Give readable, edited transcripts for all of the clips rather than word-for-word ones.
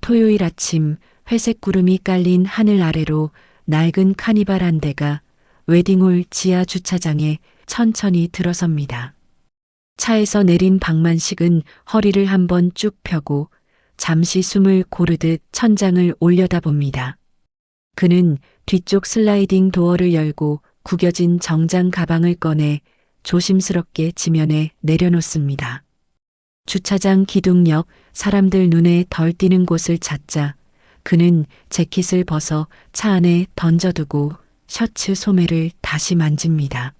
토요일 아침 회색 구름이 깔린 하늘 아래로 낡은 카니발 한 대가 웨딩홀 지하 주차장에 천천히 들어섭니다. 차에서 내린 박만식은 허리를 한번 쭉 펴고 잠시 숨을 고르듯 천장을 올려다봅니다. 그는 뒤쪽 슬라이딩 도어를 열고 구겨진 정장 가방을 꺼내 조심스럽게 지면에 내려놓습니다. 주차장 기둥 옆 사람들 눈에 덜 띄는 곳을 찾자 그는 재킷을 벗어 차 안에 던져두고 셔츠 소매를 다시 만집니다.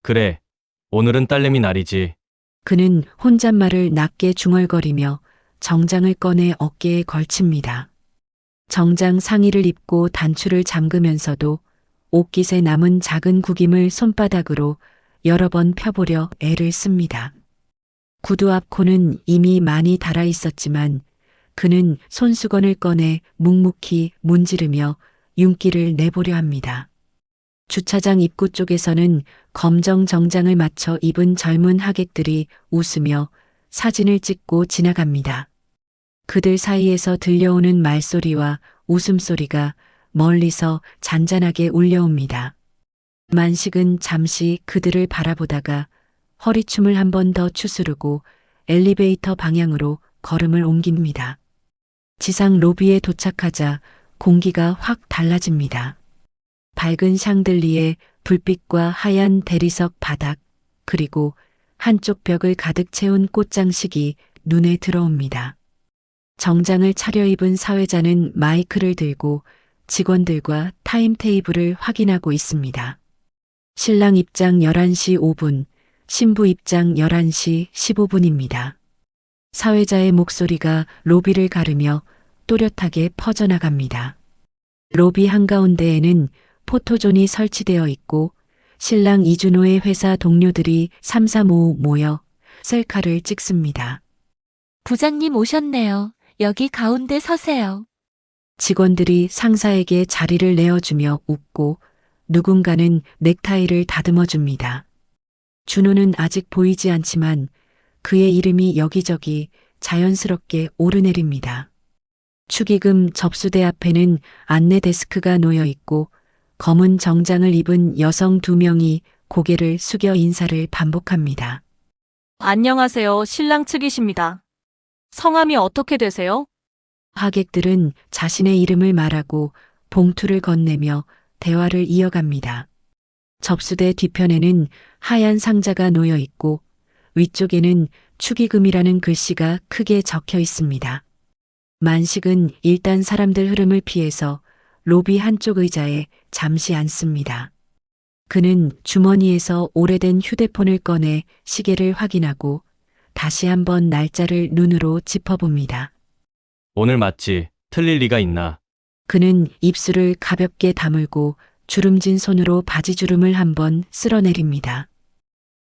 그래, 오늘은 딸내미 날이지. 그는 혼잣말을 낮게 중얼거리며 정장을 꺼내 어깨에 걸칩니다. 정장 상의를 입고 단추를 잠그면서도 옷깃에 남은 작은 구김을 손바닥으로 여러 번 펴보려 애를 씁니다. 구두 앞 코는 이미 많이 닳아 있었지만 그는 손수건을 꺼내 묵묵히 문지르며 윤기를 내보려 합니다. 주차장 입구 쪽에서는 검정 정장을 맞춰 입은 젊은 하객들이 웃으며 사진을 찍고 지나갑니다. 그들 사이에서 들려오는 말소리와 웃음소리가 멀리서 잔잔하게 울려옵니다. 만식은 잠시 그들을 바라보다가 허리춤을 한 번 더 추스르고 엘리베이터 방향으로 걸음을 옮깁니다. 지상 로비에 도착하자 공기가 확 달라집니다. 밝은 샹들리에 불빛과 하얀 대리석 바닥, 그리고 한쪽 벽을 가득 채운 꽃장식이 눈에 들어옵니다. 정장을 차려입은 사회자는 마이크를 들고 직원들과 타임테이블을 확인하고 있습니다. 신랑 입장 11시 5분, 신부 입장 11시 15분입니다. 사회자의 목소리가 로비를 가르며 또렷하게 퍼져나갑니다. 로비 한가운데에는 포토존이 설치되어 있고 신랑 이준호의 회사 동료들이 삼삼오오 모여 셀카를 찍습니다. 부장님 오셨네요. 여기 가운데 서세요. 직원들이 상사에게 자리를 내어주며 웃고 누군가는 넥타이를 다듬어 줍니다. 준호는 아직 보이지 않지만 그의 이름이 여기저기 자연스럽게 오르내립니다. 축의금 접수대 앞에는 안내 데스크가 놓여 있고 검은 정장을 입은 여성 2명이 고개를 숙여 인사를 반복합니다. 안녕하세요. 신랑 측이십니다. 성함이 어떻게 되세요? 하객들은 자신의 이름을 말하고 봉투를 건네며 대화를 이어갑니다. 접수대 뒤편에는 하얀 상자가 놓여 있고 위쪽에는 축의금이라는 글씨가 크게 적혀 있습니다. 만식은 일단 사람들 흐름을 피해서 로비 한쪽 의자에 잠시 앉습니다. 그는 주머니에서 오래된 휴대폰을 꺼내 시계를 확인하고 다시 한번 날짜를 눈으로 짚어봅니다. 오늘 맞지? 틀릴 리가 있나? 그는 입술을 가볍게 다물고 주름진 손으로 바지주름을 한번 쓸어내립니다.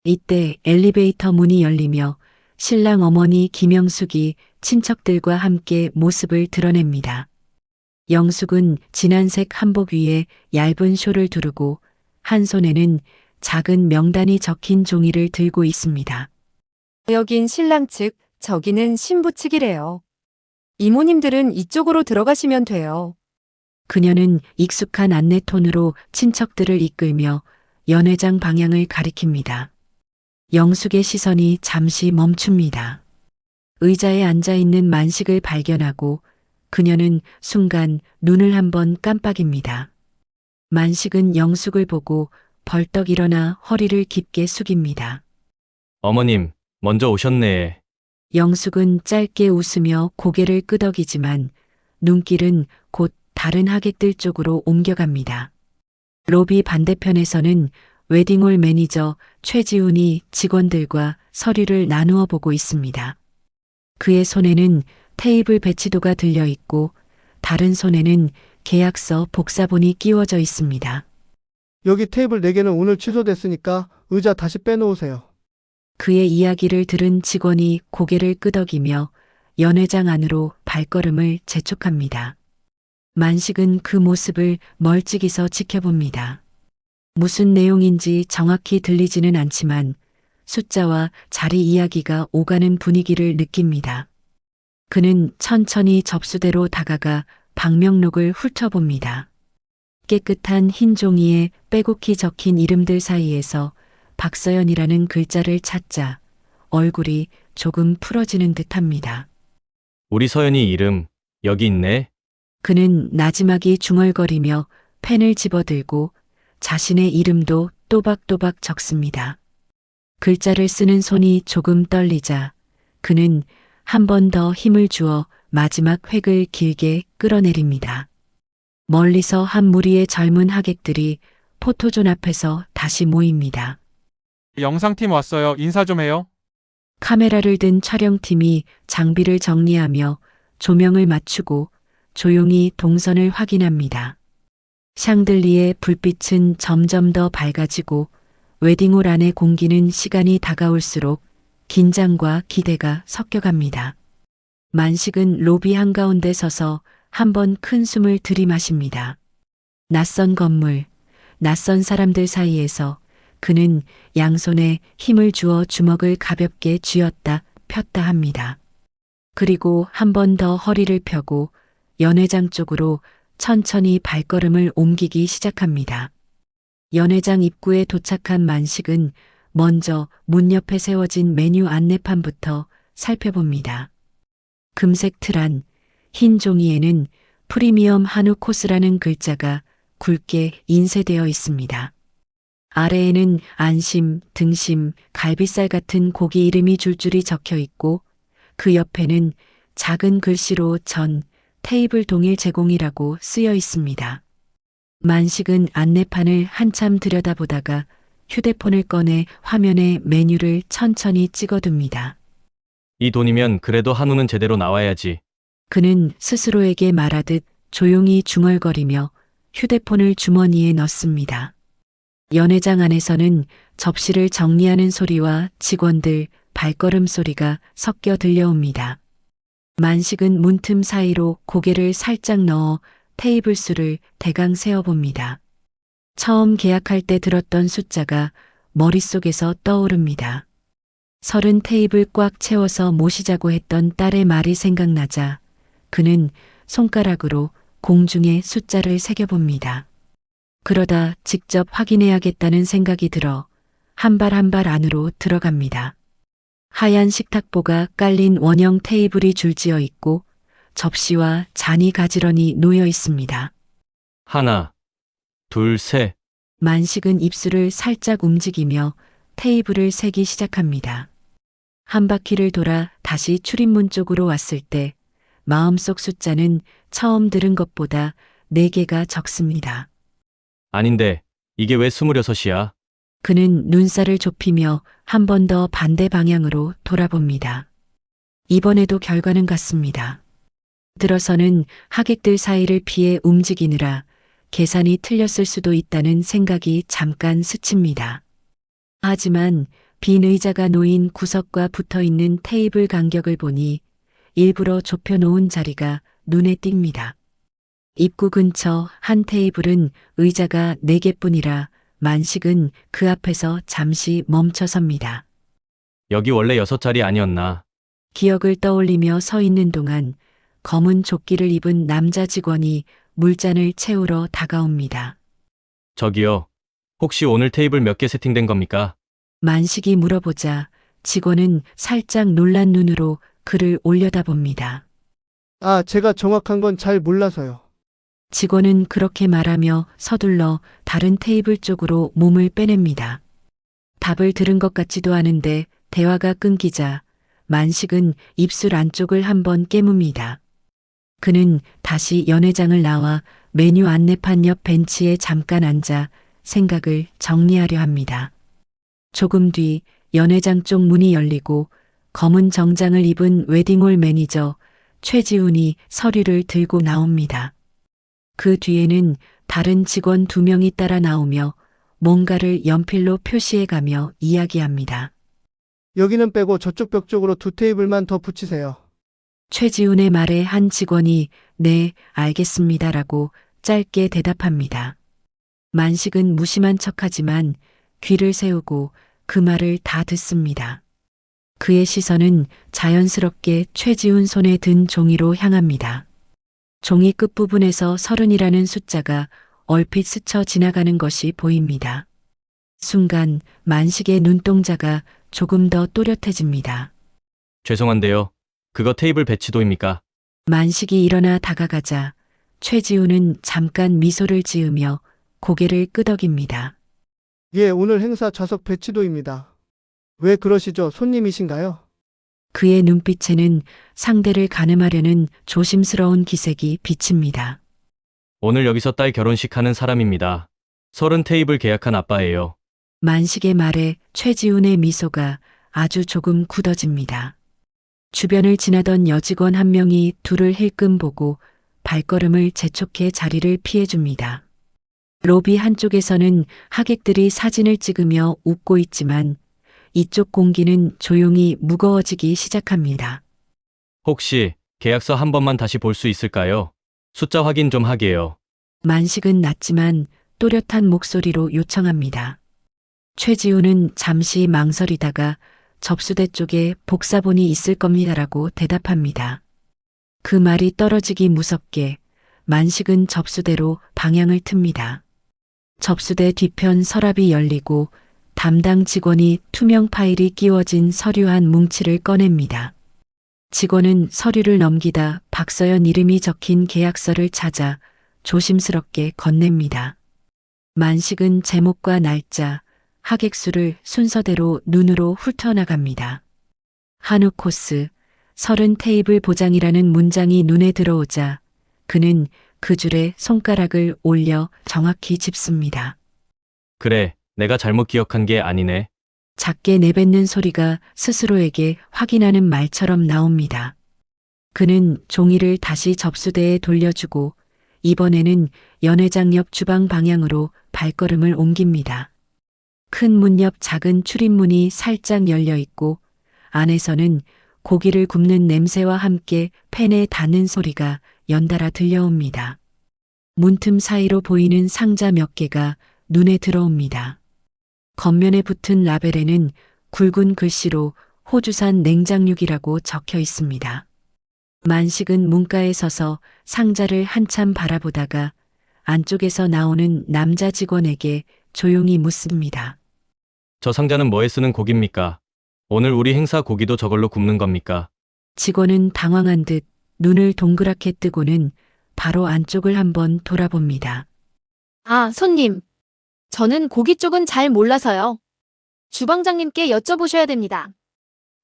이때 엘리베이터 문이 열리며 신랑 어머니 김영숙이 친척들과 함께 모습을 드러냅니다. 영숙은 진한색 한복 위에 얇은 쇼를 두르고 한 손에는 작은 명단이 적힌 종이를 들고 있습니다. 여긴 신랑 측, 저기는 신부 측이래요. 이모님들은 이쪽으로 들어가시면 돼요. 그녀는 익숙한 안내 톤으로 친척들을 이끌며 연회장 방향을 가리킵니다. 영숙의 시선이 잠시 멈춥니다. 의자에 앉아 있는 만식을 발견하고 그녀는 순간 눈을 한번 깜빡입니다. 만식은 영숙을 보고 벌떡 일어나 허리를 깊게 숙입니다. 어머님, 먼저 오셨네. 영숙은 짧게 웃으며 고개를 끄덕이지만 눈길은 곧 다른 하객들 쪽으로 옮겨갑니다. 로비 반대편에서는 웨딩홀 매니저 최지훈이 직원들과 서류를 나누어 보고 있습니다. 그의 손에는 테이블 배치도가 들려 있고 다른 손에는 계약서 복사본이 끼워져 있습니다. 여기 테이블 4개는 오늘 취소됐으니까 의자 다시 빼놓으세요. 그의 이야기를 들은 직원이 고개를 끄덕이며 연회장 안으로 발걸음을 재촉합니다. 만식은 그 모습을 멀찍이서 지켜봅니다. 무슨 내용인지 정확히 들리지는 않지만 숫자와 자리 이야기가 오가는 분위기를 느낍니다. 그는 천천히 접수대로 다가가 방명록을 훑어봅니다. 깨끗한 흰 종이에 빼곡히 적힌 이름들 사이에서 박서연이라는 글자를 찾자 얼굴이 조금 풀어지는 듯합니다. 우리 서연이 이름 여기 있네. 그는 나지막이 중얼거리며 펜을 집어들고 자신의 이름도 또박또박 적습니다. 글자를 쓰는 손이 조금 떨리자 그는 한 번 더 힘을 주어 마지막 획을 길게 끌어내립니다. 멀리서 한 무리의 젊은 하객들이 포토존 앞에서 다시 모입니다. 영상팀 왔어요. 인사 좀 해요. 카메라를 든 촬영팀이 장비를 정리하며 조명을 맞추고 조용히 동선을 확인합니다. 샹들리의 불빛은 점점 더 밝아지고 웨딩홀 안의 공기는 시간이 다가올수록 긴장과 기대가 섞여갑니다. 만식은 로비 한가운데 서서 한 번 큰 숨을 들이마십니다. 낯선 건물, 낯선 사람들 사이에서 그는 양손에 힘을 주어 주먹을 가볍게 쥐었다 폈다 합니다. 그리고 한 번 더 허리를 펴고 연회장 쪽으로 천천히 발걸음을 옮기기 시작합니다. 연회장 입구에 도착한 만식은 먼저 문 옆에 세워진 메뉴 안내판부터 살펴봅니다. 금색 틀 안, 흰 종이에는 프리미엄 한우 코스라는 글자가 굵게 인쇄되어 있습니다. 아래에는 안심, 등심, 갈비살 같은 고기 이름이 줄줄이 적혀 있고 그 옆에는 작은 글씨로 전, 테이블 동일 제공이라고 쓰여 있습니다. 만식은 안내판을 한참 들여다보다가 휴대폰을 꺼내 화면에 메뉴를 천천히 찍어둡니다. 이 돈이면 그래도 한우는 제대로 나와야지. 그는 스스로에게 말하듯 조용히 중얼거리며 휴대폰을 주머니에 넣습니다. 연회장 안에서는 접시를 정리하는 소리와 직원들 발걸음 소리가 섞여 들려옵니다. 만식은 문틈 사이로 고개를 살짝 넣어 테이블 수를 대강 세어봅니다. 처음 계약할 때 들었던 숫자가 머릿속에서 떠오릅니다. 30 테이블 꽉 채워서 모시자고 했던 딸의 말이 생각나자 그는 손가락으로 공중에 숫자를 새겨봅니다. 그러다 직접 확인해야겠다는 생각이 들어 한 발 한 발 안으로 들어갑니다. 하얀 식탁보가 깔린 원형 테이블이 줄지어 있고 접시와 잔이 가지런히 놓여 있습니다. 하나, 둘, 셋. 만식은 입술을 살짝 움직이며 테이블을 세기 시작합니다. 한 바퀴를 돌아 다시 출입문 쪽으로 왔을 때 마음속 숫자는 처음 들은 것보다 4개가 적습니다. 아닌데 이게 왜 26이야? 그는 눈살을 좁히며 한 번 더 반대 방향으로 돌아봅니다. 이번에도 결과는 같습니다. 들어서는 하객들 사이를 피해 움직이느라 계산이 틀렸을 수도 있다는 생각이 잠깐 스칩니다. 하지만 빈 의자가 놓인 구석과 붙어 있는 테이블 간격을 보니 일부러 좁혀놓은 자리가 눈에 띕니다. 입구 근처 한 테이블은 의자가 4개뿐이라 만식은 그 앞에서 잠시 멈춰섭니다. 여기 원래 6자리 아니었나? 기억을 떠올리며 서 있는 동안 검은 조끼를 입은 남자 직원이 물잔을 채우러 다가옵니다. 저기요. 혹시 오늘 테이블 몇 개 세팅된 겁니까? 만식이 물어보자 직원은 살짝 놀란 눈으로 그를 올려다봅니다. 아, 제가 정확한 건 잘 몰라서요. 직원은 그렇게 말하며 서둘러 다른 테이블 쪽으로 몸을 빼냅니다. 답을 들은 것 같지도 않은데 대화가 끊기자 만식은 입술 안쪽을 한번 깨뭅니다. 그는 다시 연회장을 나와 메뉴 안내판 옆 벤치에 잠깐 앉아 생각을 정리하려 합니다. 조금 뒤 연회장 쪽 문이 열리고 검은 정장을 입은 웨딩홀 매니저 최지훈이 서류를 들고 나옵니다. 그 뒤에는 다른 직원 2명이 따라 나오며 뭔가를 연필로 표시해가며 이야기합니다. 여기는 빼고 저쪽 벽 쪽으로 2 테이블만 더 붙이세요. 최지훈의 말에 한 직원이 네, 알겠습니다라고 짧게 대답합니다. 만식은 무심한 척하지만 귀를 세우고 그 말을 다 듣습니다. 그의 시선은 자연스럽게 최지훈 손에 든 종이로 향합니다. 종이 끝부분에서 30이라는 숫자가 얼핏 스쳐 지나가는 것이 보입니다. 순간 만식의 눈동자가 조금 더 또렷해집니다. 죄송한데요. 그거 테이블 배치도입니까? 만식이 일어나 다가가자 최지훈은 잠깐 미소를 지으며 고개를 끄덕입니다. 예, 오늘 행사 좌석 배치도입니다. 왜 그러시죠? 손님이신가요? 그의 눈빛에는 상대를 가늠하려는 조심스러운 기색이 비칩니다. 오늘 여기서 딸 결혼식 하는 사람입니다. 30 테이블 계약한 아빠예요. 만식의 말에 최지훈의 미소가 아주 조금 굳어집니다. 주변을 지나던 여직원 한 명이 둘을 힐끔 보고 발걸음을 재촉해 자리를 피해줍니다. 로비 한쪽에서는 하객들이 사진을 찍으며 웃고 있지만 이쪽 공기는 조용히 무거워지기 시작합니다. 혹시 계약서 한 번만 다시 볼 수 있을까요? 숫자 확인 좀 하게요. 만식은 낮지만 또렷한 목소리로 요청합니다. 최지훈은 잠시 망설이다가 접수대 쪽에 복사본이 있을 겁니다라고 대답합니다. 그 말이 떨어지기 무섭게 만식은 접수대로 방향을 틉니다. 접수대 뒤편 서랍이 열리고 담당 직원이 투명 파일이 끼워진 서류 한 뭉치를 꺼냅니다. 직원은 서류를 넘기다 박서연 이름이 적힌 계약서를 찾아 조심스럽게 건넵니다. 만식은 제목과 날짜, 하객 수를 순서대로 눈으로 훑어나갑니다. 한우 코스, 30 테이블 보장이라는 문장이 눈에 들어오자 그는 그 줄에 손가락을 올려 정확히 짚습니다. 그래, 내가 잘못 기억한 게 아니네. 작게 내뱉는 소리가 스스로에게 확인하는 말처럼 나옵니다. 그는 종이를 다시 접수대에 돌려주고 이번에는 연회장 옆 주방 방향으로 발걸음을 옮깁니다. 큰 문 옆 작은 출입문이 살짝 열려 있고 안에서는 고기를 굽는 냄새와 함께 팬에 닿는 소리가 연달아 들려옵니다. 문틈 사이로 보이는 상자 몇 개가 눈에 들어옵니다. 겉면에 붙은 라벨에는 굵은 글씨로 호주산 냉장육이라고 적혀 있습니다. 만식은 문가에 서서 상자를 한참 바라보다가 안쪽에서 나오는 남자 직원에게 조용히 묻습니다. 저 상자는 뭐에 쓰는 고기입니까? 오늘 우리 행사 고기도 저걸로 굽는 겁니까? 직원은 당황한 듯 눈을 동그랗게 뜨고는 바로 안쪽을 한번 돌아봅니다. 아, 손님. 저는 고기 쪽은 잘 몰라서요. 주방장님께 여쭤보셔야 됩니다.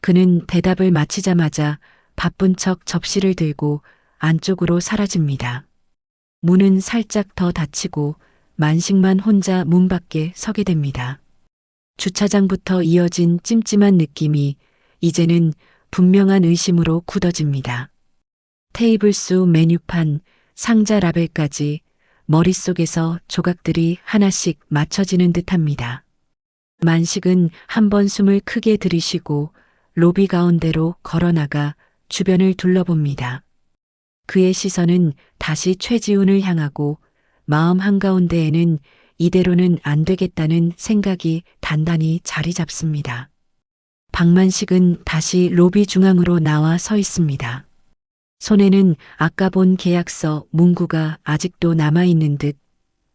그는 대답을 마치자마자 바쁜 척 접시를 들고 안쪽으로 사라집니다. 문은 살짝 더 닫히고 만식만 혼자 문 밖에 서게 됩니다. 주차장부터 이어진 찜찜한 느낌이 이제는 분명한 의심으로 굳어집니다. 테이블 수 메뉴판, 상자 라벨까지 머릿속에서 조각들이 하나씩 맞춰지는 듯합니다. 만식은 한번 숨을 크게 들이쉬고 로비 가운데로 걸어나가 주변을 둘러봅니다. 그의 시선은 다시 최지훈을 향하고 마음 한가운데에는 이대로는 안 되겠다는 생각이 단단히 자리 잡습니다. 박만식은 다시 로비 중앙으로 나와 서 있습니다. 손에는 아까 본 계약서 문구가 아직도 남아있는 듯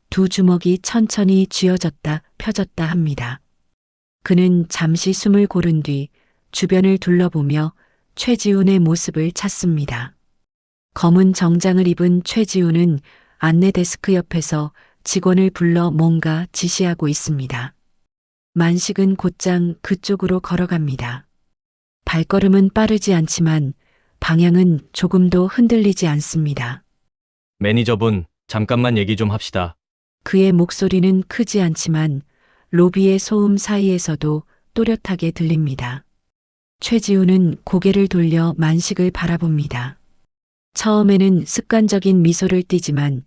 두 주먹이 천천히 쥐어졌다 펴졌다 합니다. 그는 잠시 숨을 고른 뒤 주변을 둘러보며 최지훈의 모습을 찾습니다. 검은 정장을 입은 최지훈은 안내 데스크 옆에서 직원을 불러 뭔가 지시하고 있습니다. 만식은 곧장 그쪽으로 걸어갑니다. 발걸음은 빠르지 않지만 방향은 조금도 흔들리지 않습니다. 매니저분, 잠깐만 얘기 좀 합시다. 그의 목소리는 크지 않지만 로비의 소음 사이에서도 또렷하게 들립니다. 최지훈은 고개를 돌려 만식을 바라봅니다. 처음에는 습관적인 미소를 띠지만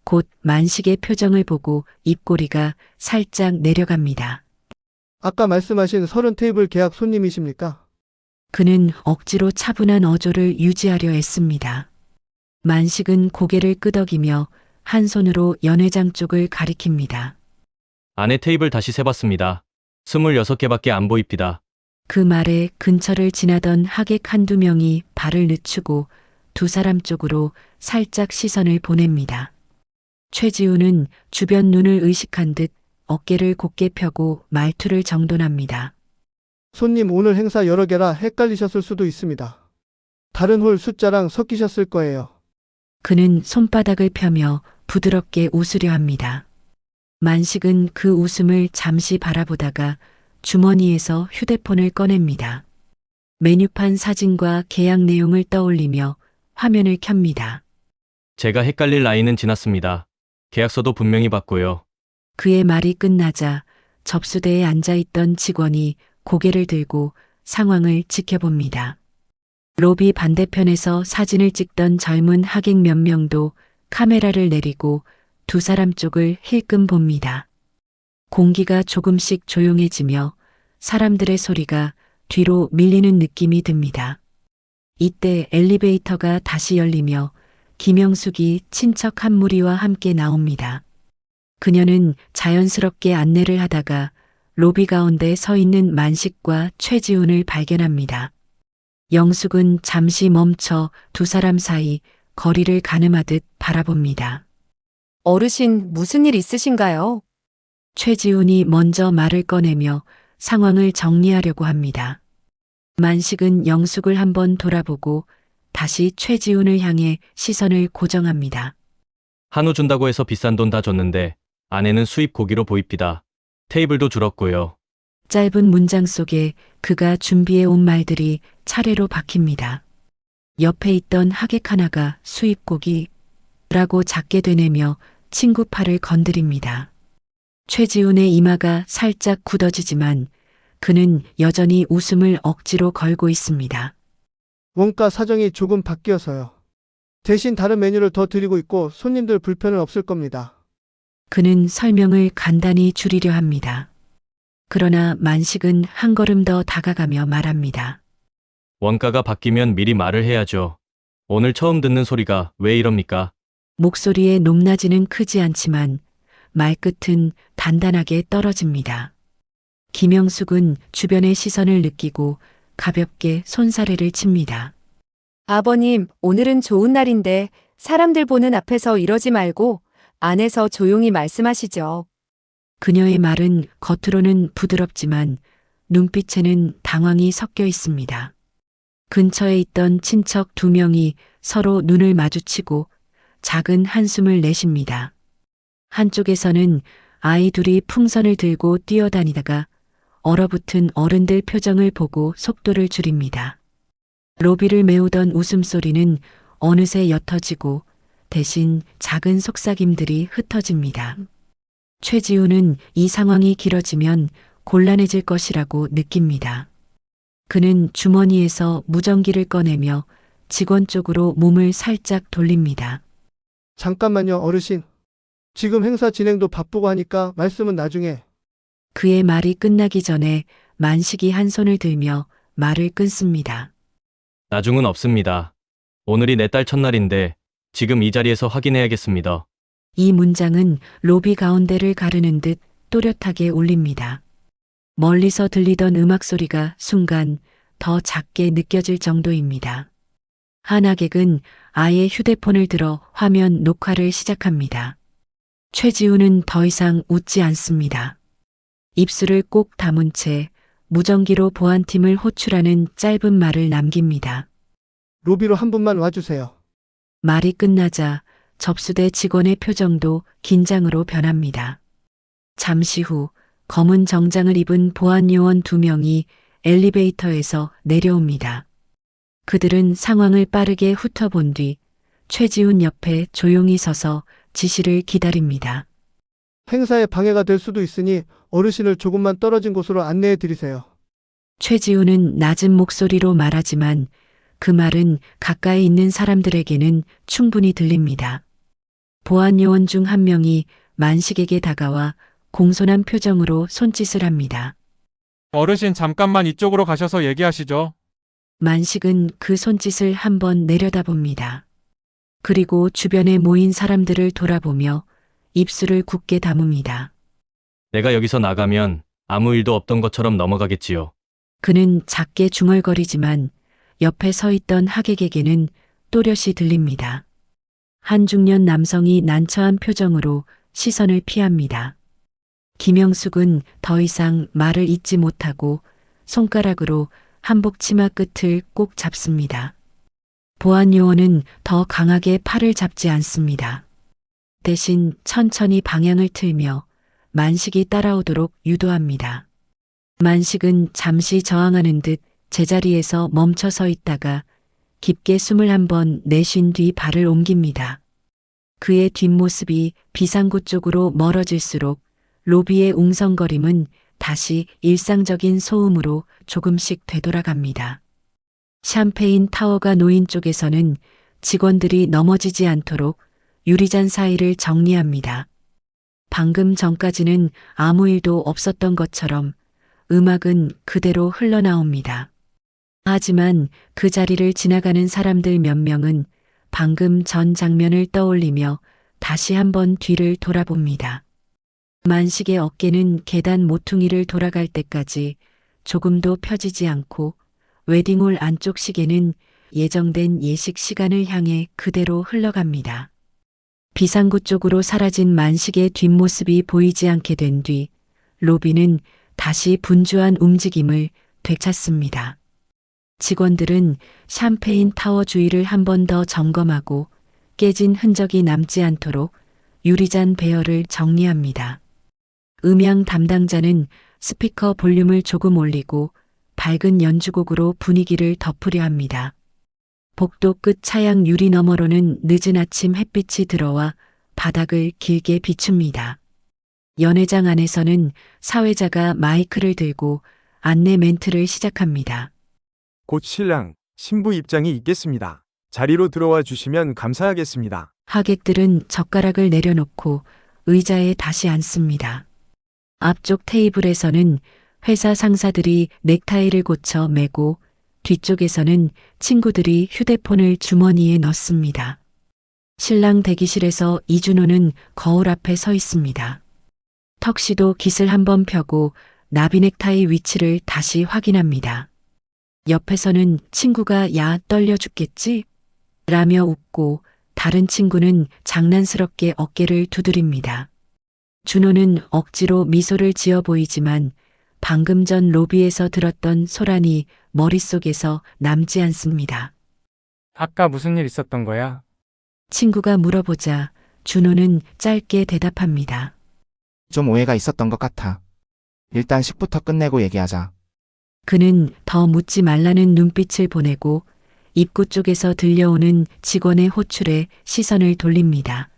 곧 만식의 표정을 보고 입꼬리가 살짝 내려갑니다. 아까 말씀하신 30 테이블 계약 손님이십니까? 그는 억지로 차분한 어조를 유지하려 애씁니다. 만식은 고개를 끄덕이며 한 손으로 연회장 쪽을 가리킵니다. 안에 테이블 다시 세봤습니다. 26개밖에 안 보입니다. 그 말에 근처를 지나던 하객 한두 명이 발을 늦추고 두 사람 쪽으로 살짝 시선을 보냅니다. 최지우는 주변 눈을 의식한 듯 어깨를 곧게 펴고 말투를 정돈합니다. 손님 오늘 행사 여러 개라 헷갈리셨을 수도 있습니다. 다른 홀 숫자랑 섞이셨을 거예요. 그는 손바닥을 펴며 부드럽게 웃으려 합니다. 만식은 그 웃음을 잠시 바라보다가 주머니에서 휴대폰을 꺼냅니다. 메뉴판 사진과 계약 내용을 떠올리며 화면을 켭니다. 제가 헷갈릴 나이는 지났습니다. 계약서도 분명히 봤고요. 그의 말이 끝나자 접수대에 앉아있던 직원이 고개를 들고 상황을 지켜봅니다. 로비 반대편에서 사진을 찍던 젊은 하객 몇 명도 카메라를 내리고 두 사람 쪽을 힐끔 봅니다. 공기가 조금씩 조용해지며 사람들의 소리가 뒤로 밀리는 느낌이 듭니다. 이때 엘리베이터가 다시 열리며 김영숙이 친척 한 무리와 함께 나옵니다. 그녀는 자연스럽게 안내를 하다가 로비 가운데 서 있는 만식과 최지훈을 발견합니다. 영숙은 잠시 멈춰 두 사람 사이 거리를 가늠하듯 바라봅니다. 어르신, 무슨 일 있으신가요? 최지훈이 먼저 말을 꺼내며 상황을 정리하려고 합니다. 만식은 영숙을 한번 돌아보고 다시 최지훈을 향해 시선을 고정합니다. 한우 준다고 해서 비싼 돈 다 줬는데 안에는 수입 고기로 보입니다. 테이블도 줄었고요. 짧은 문장 속에 그가 준비해 온 말들이 차례로 박힙니다. 옆에 있던 하객 하나가 수입고기라고 작게 되뇌며 친구 팔을 건드립니다. 최지훈의 이마가 살짝 굳어지지만 그는 여전히 웃음을 억지로 걸고 있습니다. 원가 사정이 조금 바뀌어서요. 대신 다른 메뉴를 더 드리고 있고 손님들 불편은 없을 겁니다. 그는 설명을 간단히 줄이려 합니다. 그러나 만식은 한 걸음 더 다가가며 말합니다. 원가가 바뀌면 미리 말을 해야죠. 오늘 처음 듣는 소리가 왜 이럽니까? 목소리의 높낮이는 크지 않지만 말끝은 단단하게 떨어집니다. 김영숙은 주변의 시선을 느끼고 가볍게 손사래를 칩니다. 아버님, 오늘은 좋은 날인데 사람들 보는 앞에서 이러지 말고 안에서 조용히 말씀하시죠. 그녀의 말은 겉으로는 부드럽지만 눈빛에는 당황이 섞여 있습니다. 근처에 있던 친척 두 명이 서로 눈을 마주치고 작은 한숨을 내쉽니다. 한쪽에서는 아이 둘이 풍선을 들고 뛰어다니다가 얼어붙은 어른들 표정을 보고 속도를 줄입니다. 로비를 메우던 웃음소리는 어느새 옅어지고 대신 작은 속삭임들이 흩어집니다. 최지우는 이 상황이 길어지면 곤란해질 것이라고 느낍니다. 그는 주머니에서 무전기를 꺼내며 직원 쪽으로 몸을 살짝 돌립니다. 잠깐만요, 어르신. 지금 행사 진행도 바쁘고 하니까 말씀은 나중에. 그의 말이 끝나기 전에 만식이 한 손을 들며 말을 끊습니다. 나중은 없습니다. 오늘이 내 딸 첫날인데 지금 이 자리에서 확인해야겠습니다. 이 문장은 로비 가운데를 가르는 듯 또렷하게 울립니다. 멀리서 들리던 음악 소리가 순간 더 작게 느껴질 정도입니다. 한 하객은 아예 휴대폰을 들어 화면 녹화를 시작합니다. 최지우는 더 이상 웃지 않습니다. 입술을 꼭 다문 채 무전기로 보안팀을 호출하는 짧은 말을 남깁니다. 로비로 한 분만 와주세요. 말이 끝나자 접수대 직원의 표정도 긴장으로 변합니다. 잠시 후 검은 정장을 입은 보안 요원 두 명이 엘리베이터에서 내려옵니다. 그들은 상황을 빠르게 훑어본 뒤 최지훈 옆에 조용히 서서 지시를 기다립니다. 행사에 방해가 될 수도 있으니 어르신을 조금만 떨어진 곳으로 안내해 드리세요. 최지훈은 낮은 목소리로 말하지만 그 말은 가까이 있는 사람들에게는 충분히 들립니다. 보안 요원 중 한 명이 만식에게 다가와 공손한 표정으로 손짓을 합니다. 어르신 잠깐만 이쪽으로 가셔서 얘기하시죠. 만식은 그 손짓을 한번 내려다봅니다. 그리고 주변에 모인 사람들을 돌아보며 입술을 굳게 다뭅니다. 내가 여기서 나가면 아무 일도 없던 것처럼 넘어가겠지요. 그는 작게 중얼거리지만 옆에 서 있던 하객에게는 또렷이 들립니다. 한 중년 남성이 난처한 표정으로 시선을 피합니다. 김영숙은 더 이상 말을 잇지 못하고 손가락으로 한복 치마 끝을 꼭 잡습니다. 보안 요원은 더 강하게 팔을 잡지 않습니다. 대신 천천히 방향을 틀며 만식이 따라오도록 유도합니다. 만식은 잠시 저항하는 듯 제자리에서 멈춰 서 있다가 깊게 숨을 한번 내쉰 뒤 발을 옮깁니다. 그의 뒷모습이 비상구 쪽으로 멀어질수록 로비의 웅성거림은 다시 일상적인 소음으로 조금씩 되돌아갑니다. 샴페인 타워가 놓인 쪽에서는 직원들이 넘어지지 않도록 유리잔 사이를 정리합니다. 방금 전까지는 아무 일도 없었던 것처럼 음악은 그대로 흘러나옵니다. 하지만 그 자리를 지나가는 사람들 몇 명은 방금 전 장면을 떠올리며 다시 한번 뒤를 돌아봅니다. 만식의 어깨는 계단 모퉁이를 돌아갈 때까지 조금도 펴지지 않고 웨딩홀 안쪽 시계는 예정된 예식 시간을 향해 그대로 흘러갑니다. 비상구 쪽으로 사라진 만식의 뒷모습이 보이지 않게 된 뒤 로비는 다시 분주한 움직임을 되찾습니다. 직원들은 샴페인 타워 주위를 한 번 더 점검하고 깨진 흔적이 남지 않도록 유리잔 배열을 정리합니다. 음향 담당자는 스피커 볼륨을 조금 올리고 밝은 연주곡으로 분위기를 덮으려 합니다. 복도 끝 차양 유리 너머로는 늦은 아침 햇빛이 들어와 바닥을 길게 비춥니다. 연회장 안에서는 사회자가 마이크를 들고 안내 멘트를 시작합니다. 곧 신랑, 신부 입장이 있겠습니다. 자리로 들어와 주시면 감사하겠습니다. 하객들은 젓가락을 내려놓고 의자에 다시 앉습니다. 앞쪽 테이블에서는 회사 상사들이 넥타이를 고쳐 매고 뒤쪽에서는 친구들이 휴대폰을 주머니에 넣습니다. 신랑 대기실에서 이준호는 거울 앞에 서 있습니다. 턱시도 깃을 한번 펴고 나비 넥타이 위치를 다시 확인합니다. 옆에서는 친구가 야 떨려 죽겠지? 라며 웃고 다른 친구는 장난스럽게 어깨를 두드립니다. 준호는 억지로 미소를 지어 보이지만 방금 전 로비에서 들었던 소란이 머릿속에서 남지 않습니다. 아까 무슨 일 있었던 거야? 친구가 물어보자 준호는 짧게 대답합니다. 좀 오해가 있었던 것 같아. 일단 식부터 끝내고 얘기하자. 그는 더 묻지 말라는 눈빛을 보내고 입구 쪽에서 들려오는 직원의 호출에 시선을 돌립니다.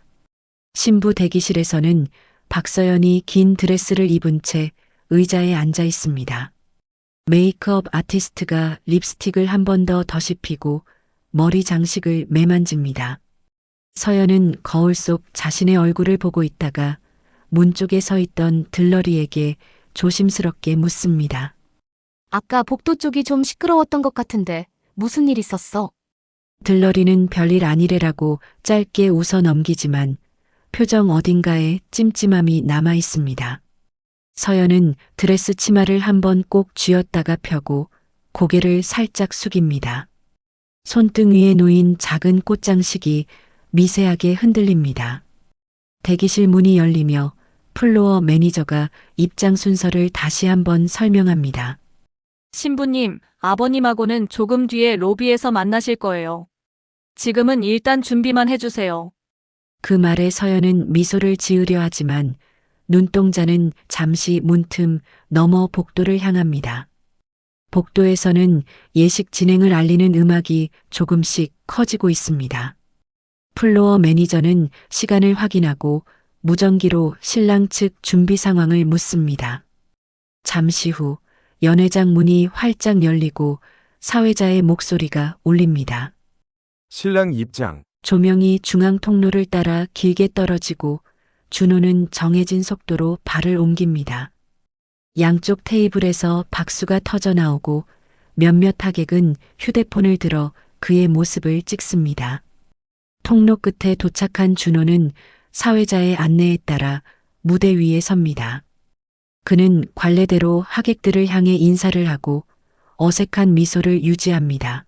신부 대기실에서는 박서연이 긴 드레스를 입은 채 의자에 앉아 있습니다. 메이크업 아티스트가 립스틱을 한 번 더 덧입히고 머리 장식을 매만집니다. 서연은 거울 속 자신의 얼굴을 보고 있다가 문 쪽에 서 있던 들러리에게 조심스럽게 묻습니다. 아까 복도 쪽이 좀 시끄러웠던 것 같은데 무슨 일 있었어? 들러리는 별일 아니래라고 짧게 웃어 넘기지만 표정 어딘가에 찜찜함이 남아 있습니다. 서연은 드레스 치마를 한번 꼭 쥐었다가 펴고 고개를 살짝 숙입니다. 손등 위에 놓인 작은 꽃장식이 미세하게 흔들립니다. 대기실 문이 열리며 플로어 매니저가 입장 순서를 다시 한번 설명합니다. 신부님, 아버님하고는 조금 뒤에 로비에서 만나실 거예요. 지금은 일단 준비만 해주세요. 그 말에 서연은 미소를 지으려 하지만 눈동자는 잠시 문틈 넘어 복도를 향합니다. 복도에서는 예식 진행을 알리는 음악이 조금씩 커지고 있습니다. 플로어 매니저는 시간을 확인하고 무전기로 신랑 측 준비 상황을 묻습니다. 잠시 후 연회장 문이 활짝 열리고 사회자의 목소리가 울립니다. 신랑 입장. 조명이 중앙 통로를 따라 길게 떨어지고 준호는 정해진 속도로 발을 옮깁니다. 양쪽 테이블에서 박수가 터져 나오고 몇몇 하객은 휴대폰을 들어 그의 모습을 찍습니다. 통로 끝에 도착한 준호는 사회자의 안내에 따라 무대 위에 섭니다. 그는 관례대로 하객들을 향해 인사를 하고 어색한 미소를 유지합니다.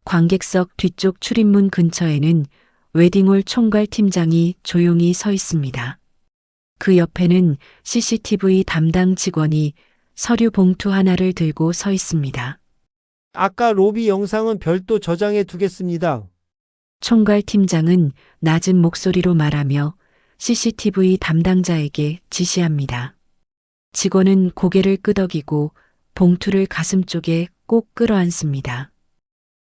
관객석 뒤쪽 출입문 근처에는 웨딩홀 총괄 팀장이 조용히 서 있습니다. 그 옆에는 CCTV 담당 직원이 서류 봉투 하나를 들고 서 있습니다. 아까 로비 영상은 별도 저장해 두겠습니다. 총괄 팀장은 낮은 목소리로 말하며 CCTV 담당자에게 지시합니다. 직원은 고개를 끄덕이고 봉투를 가슴 쪽에 꼭 끌어안습니다.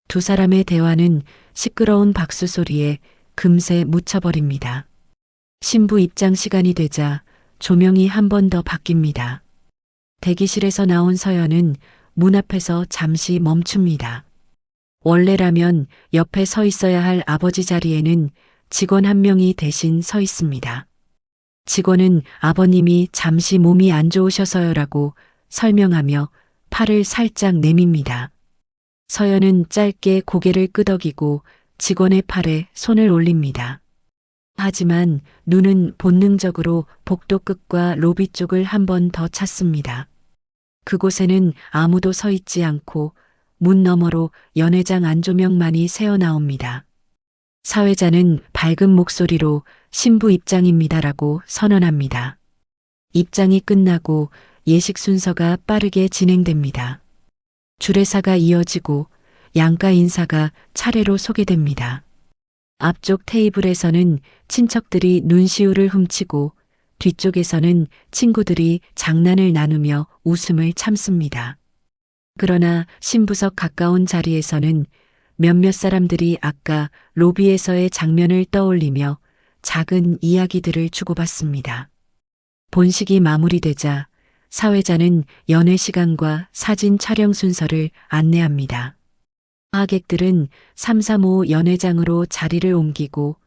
두 사람의 대화는 시끄러운 박수 소리에 금세 묻혀버립니다. 신부 입장 시간이 되자 조명이 한 번 더 바뀝니다. 대기실에서 나온 서연은 문 앞에서 잠시 멈춥니다. 원래라면 옆에 서 있어야 할 아버지 자리에는 직원 한 명이 대신 서 있습니다. 직원은 아버님이 잠시 몸이 안 좋으셔서요라고 설명하며 팔을 살짝 내밉니다. 서연은 짧게 고개를 끄덕이고 직원의 팔에 손을 올립니다. 하지만 눈은 본능적으로 복도 끝과 로비 쪽을 한 번 더 찾습니다. 그곳에는 아무도 서 있지 않고 문 너머로 연회장 안조명만이 새어나옵니다. 사회자는 밝은 목소리로 신부 입장입니다라고 선언합니다. 입장이 끝나고 예식 순서가 빠르게 진행됩니다. 주례사가 이어지고 양가 인사가 차례로 소개됩니다. 앞쪽 테이블에서는 친척들이 눈시울을 훔치고 뒤쪽에서는 친구들이 장난을 나누며 웃음을 참습니다. 그러나 신부석 가까운 자리에서는 몇몇 사람들이 아까 로비에서의 장면을 떠올리며 작은 이야기들을 주고받습니다. 본식이 마무리되자 사회자는 연회 시간과 사진 촬영 순서를 안내합니다. 하객들은 335 연회장으로 자리를 옮기고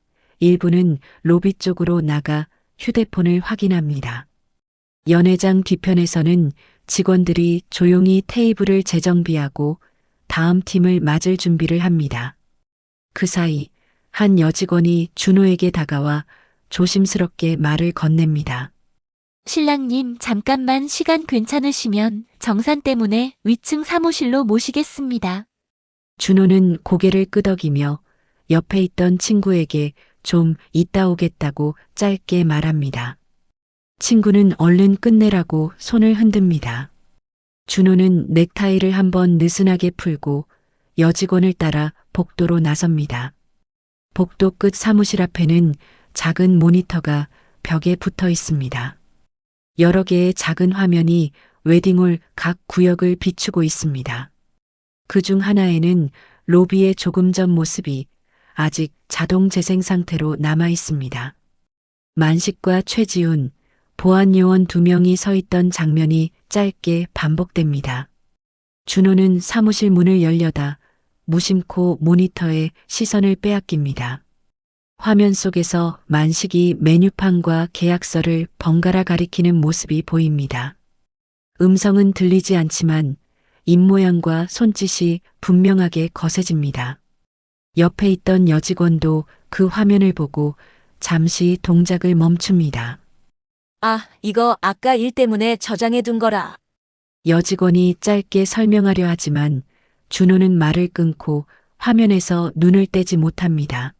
일부는 로비 쪽으로 나가 휴대폰을 확인합니다. 연회장 뒤편에서는 직원들이 조용히 테이블을 재정비하고 다음 팀을 맞을 준비를 합니다. 그 사이 한 여직원이 준호에게 다가와 조심스럽게 말을 건넵니다. 신랑님, 잠깐만 시간 괜찮으시면 정산 때문에 위층 사무실로 모시겠습니다. 준호는 고개를 끄덕이며 옆에 있던 친구에게 좀 이따 오겠다고 짧게 말합니다. 친구는 얼른 끝내라고 손을 흔듭니다. 준호는 넥타이를 한번 느슨하게 풀고 여직원을 따라 복도로 나섭니다. 복도 끝 사무실 앞에는 작은 모니터가 벽에 붙어 있습니다. 여러 개의 작은 화면이 웨딩홀 각 구역을 비추고 있습니다. 그중 하나에는 로비의 조금 전 모습이 아직 자동 재생 상태로 남아 있습니다. 만식과 최지훈, 보안요원 2명이 서 있던 장면이 짧게 반복됩니다. 준호는 사무실 문을 열려다 무심코 모니터에 시선을 빼앗깁니다. 화면 속에서 만식이 메뉴판과 계약서를 번갈아 가리키는 모습이 보입니다. 음성은 들리지 않지만 입모양과 손짓이 분명하게 거세집니다. 옆에 있던 여직원도 그 화면을 보고 잠시 동작을 멈춥니다. 아, 이거 아까 일 때문에 저장해 둔 거라. 여직원이 짧게 설명하려 하지만 준호는 말을 끊고 화면에서 눈을 떼지 못합니다.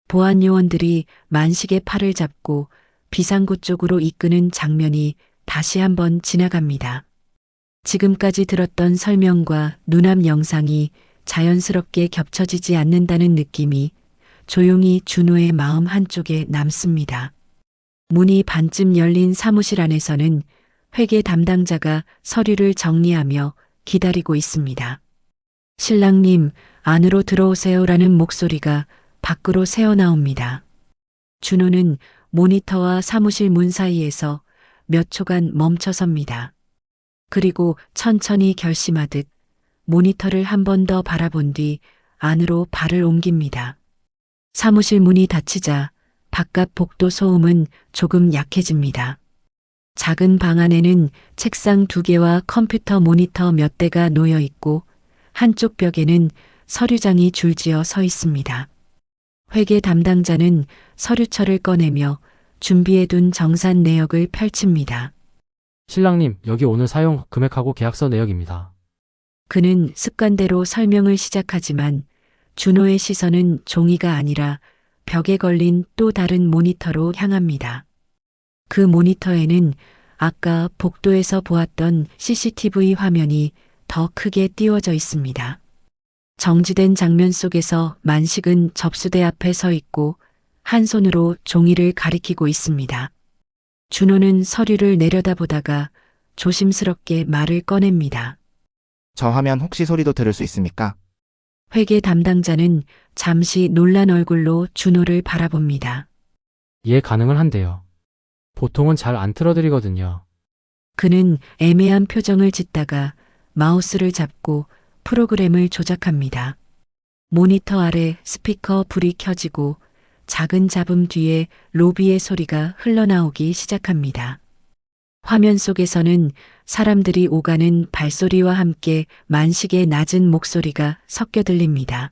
보안 요원들이 만식의 팔을 잡고 비상구 쪽으로 이끄는 장면이 다시 한번 지나갑니다. 지금까지 들었던 설명과 눈앞 영상이 자연스럽게 겹쳐지지 않는다는 느낌이 조용히 준호의 마음 한쪽에 남습니다. 문이 반쯤 열린 사무실 안에서는 회계 담당자가 서류를 정리하며 기다리고 있습니다. 신랑님, 안으로 들어오세요라는 목소리가 밖으로 새어나옵니다. 준호는 모니터와 사무실 문 사이에서 몇 초간 멈춰섭니다. 그리고 천천히 결심하듯 모니터를 한 번 더 바라본 뒤 안으로 발을 옮깁니다. 사무실 문이 닫히자 바깥 복도 소음은 조금 약해집니다. 작은 방 안에는 책상 2개와 컴퓨터 모니터 몇 대가 놓여 있고 한쪽 벽에는 서류장이 줄지어 서 있습니다. 회계 담당자는 서류철을 꺼내며 준비해둔 정산 내역을 펼칩니다. 신랑님, 여기 오늘 사용 금액하고 계약서 내역입니다. 그는 습관대로 설명을 시작하지만 준호의 시선은 종이가 아니라 벽에 걸린 또 다른 모니터로 향합니다. 그 모니터에는 아까 복도에서 보았던 CCTV 화면이 더 크게 띄워져 있습니다. 정지된 장면 속에서 만식은 접수대 앞에 서 있고 한 손으로 종이를 가리키고 있습니다. 준호는 서류를 내려다보다가 조심스럽게 말을 꺼냅니다. 저 화면 혹시 소리도 들을 수 있습니까? 회계 담당자는 잠시 놀란 얼굴로 준호를 바라봅니다. 예, 가능은 한데요. 보통은 잘 안 틀어드리거든요. 그는 애매한 표정을 짓다가 마우스를 잡고 프로그램을 조작합니다. 모니터 아래 스피커 불이 켜지고 작은 잡음 뒤에 로비의 소리가 흘러나오기 시작합니다. 화면 속에서는 사람들이 오가는 발소리와 함께 만식의 낮은 목소리가 섞여 들립니다.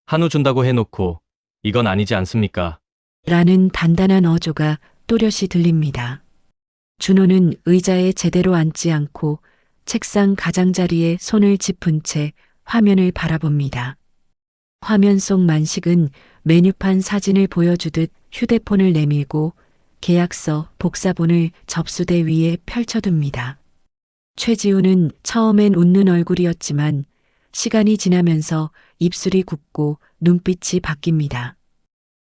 한우 준다고 해놓고 이건 아니지 않습니까? 라는 단단한 어조가 또렷이 들립니다. 준호는 의자에 제대로 앉지 않고 책상 가장자리에 손을 짚은 채 화면을 바라봅니다. 화면 속 만식은 메뉴판 사진을 보여주듯 휴대폰을 내밀고 계약서, 복사본을 접수대 위에 펼쳐둡니다. 최지우는 처음엔 웃는 얼굴이었지만 시간이 지나면서 입술이 굽고 눈빛이 바뀝니다.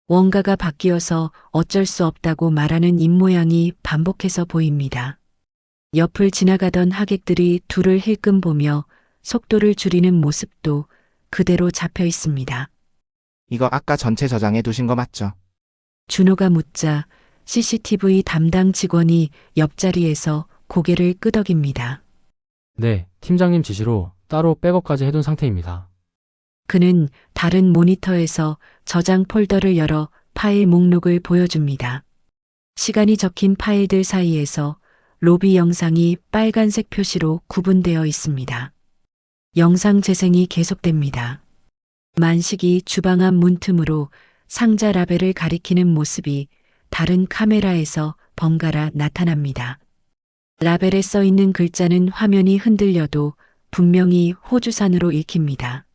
원가가 바뀌어서 어쩔 수 없다고 말하는 입모양이 반복해서 보입니다. 옆을 지나가던 하객들이 둘을 힐끔 보며 속도를 줄이는 모습도 그대로 잡혀 있습니다. 이거 아까 전체 저장해 두신 거 맞죠? 준호가 묻자 CCTV 담당 직원이 옆자리에서 고개를 끄덕입니다. 네, 팀장님 지시로 따로 백업까지 해둔 상태입니다. 그는 다른 모니터에서 저장 폴더를 열어 파일 목록을 보여줍니다. 시간이 적힌 파일들 사이에서 로비 영상이 빨간색 표시로 구분되어 있습니다. 영상 재생이 계속됩니다. 만식이 주방 앞 문틈으로 상자 라벨을 가리키는 모습이 다른 카메라에서 번갈아 나타납니다. 라벨에 써 있는 글자는 화면이 흔들려도 분명히 호주산으로 읽힙니다.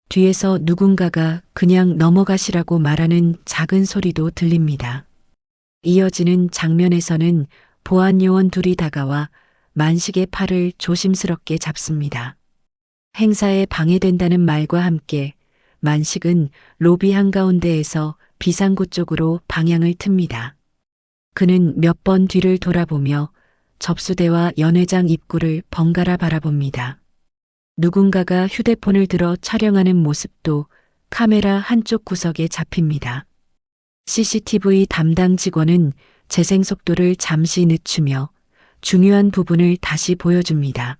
뒤에서 누군가가 그냥 넘어가시라고 말하는 작은 소리도 들립니다. 이어지는 장면에서는 보안 요원 둘이 다가와 만식의 팔을 조심스럽게 잡습니다. 행사에 방해된다는 말과 함께 만식은 로비 한가운데에서 비상구 쪽으로 방향을 틉니다. 그는 몇 번 뒤를 돌아보며 접수대와 연회장 입구를 번갈아 바라봅니다. 누군가가 휴대폰을 들어 촬영하는 모습도 카메라 한쪽 구석에 잡힙니다. CCTV 담당 직원은 재생 속도를 잠시 늦추며 중요한 부분을 다시 보여줍니다.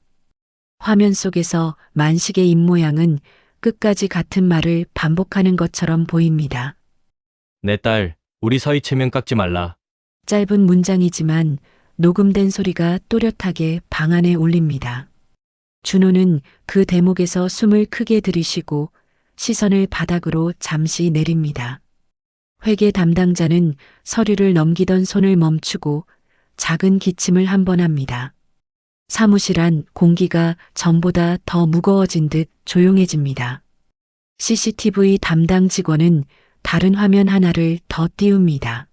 화면 속에서 만식의 입모양은 끝까지 같은 말을 반복하는 것처럼 보입니다. 내 딸, 우리 서희 체면 깎지 말라. 짧은 문장이지만 녹음된 소리가 또렷하게 방 안에 울립니다. 준호는 그 대목에서 숨을 크게 들이쉬고 시선을 바닥으로 잠시 내립니다. 회계 담당자는 서류를 넘기던 손을 멈추고 작은 기침을 한 번 합니다. 사무실 안 공기가 전보다 더 무거워진 듯 조용해집니다. CCTV 담당 직원은 다른 화면 하나를 더 띄웁니다.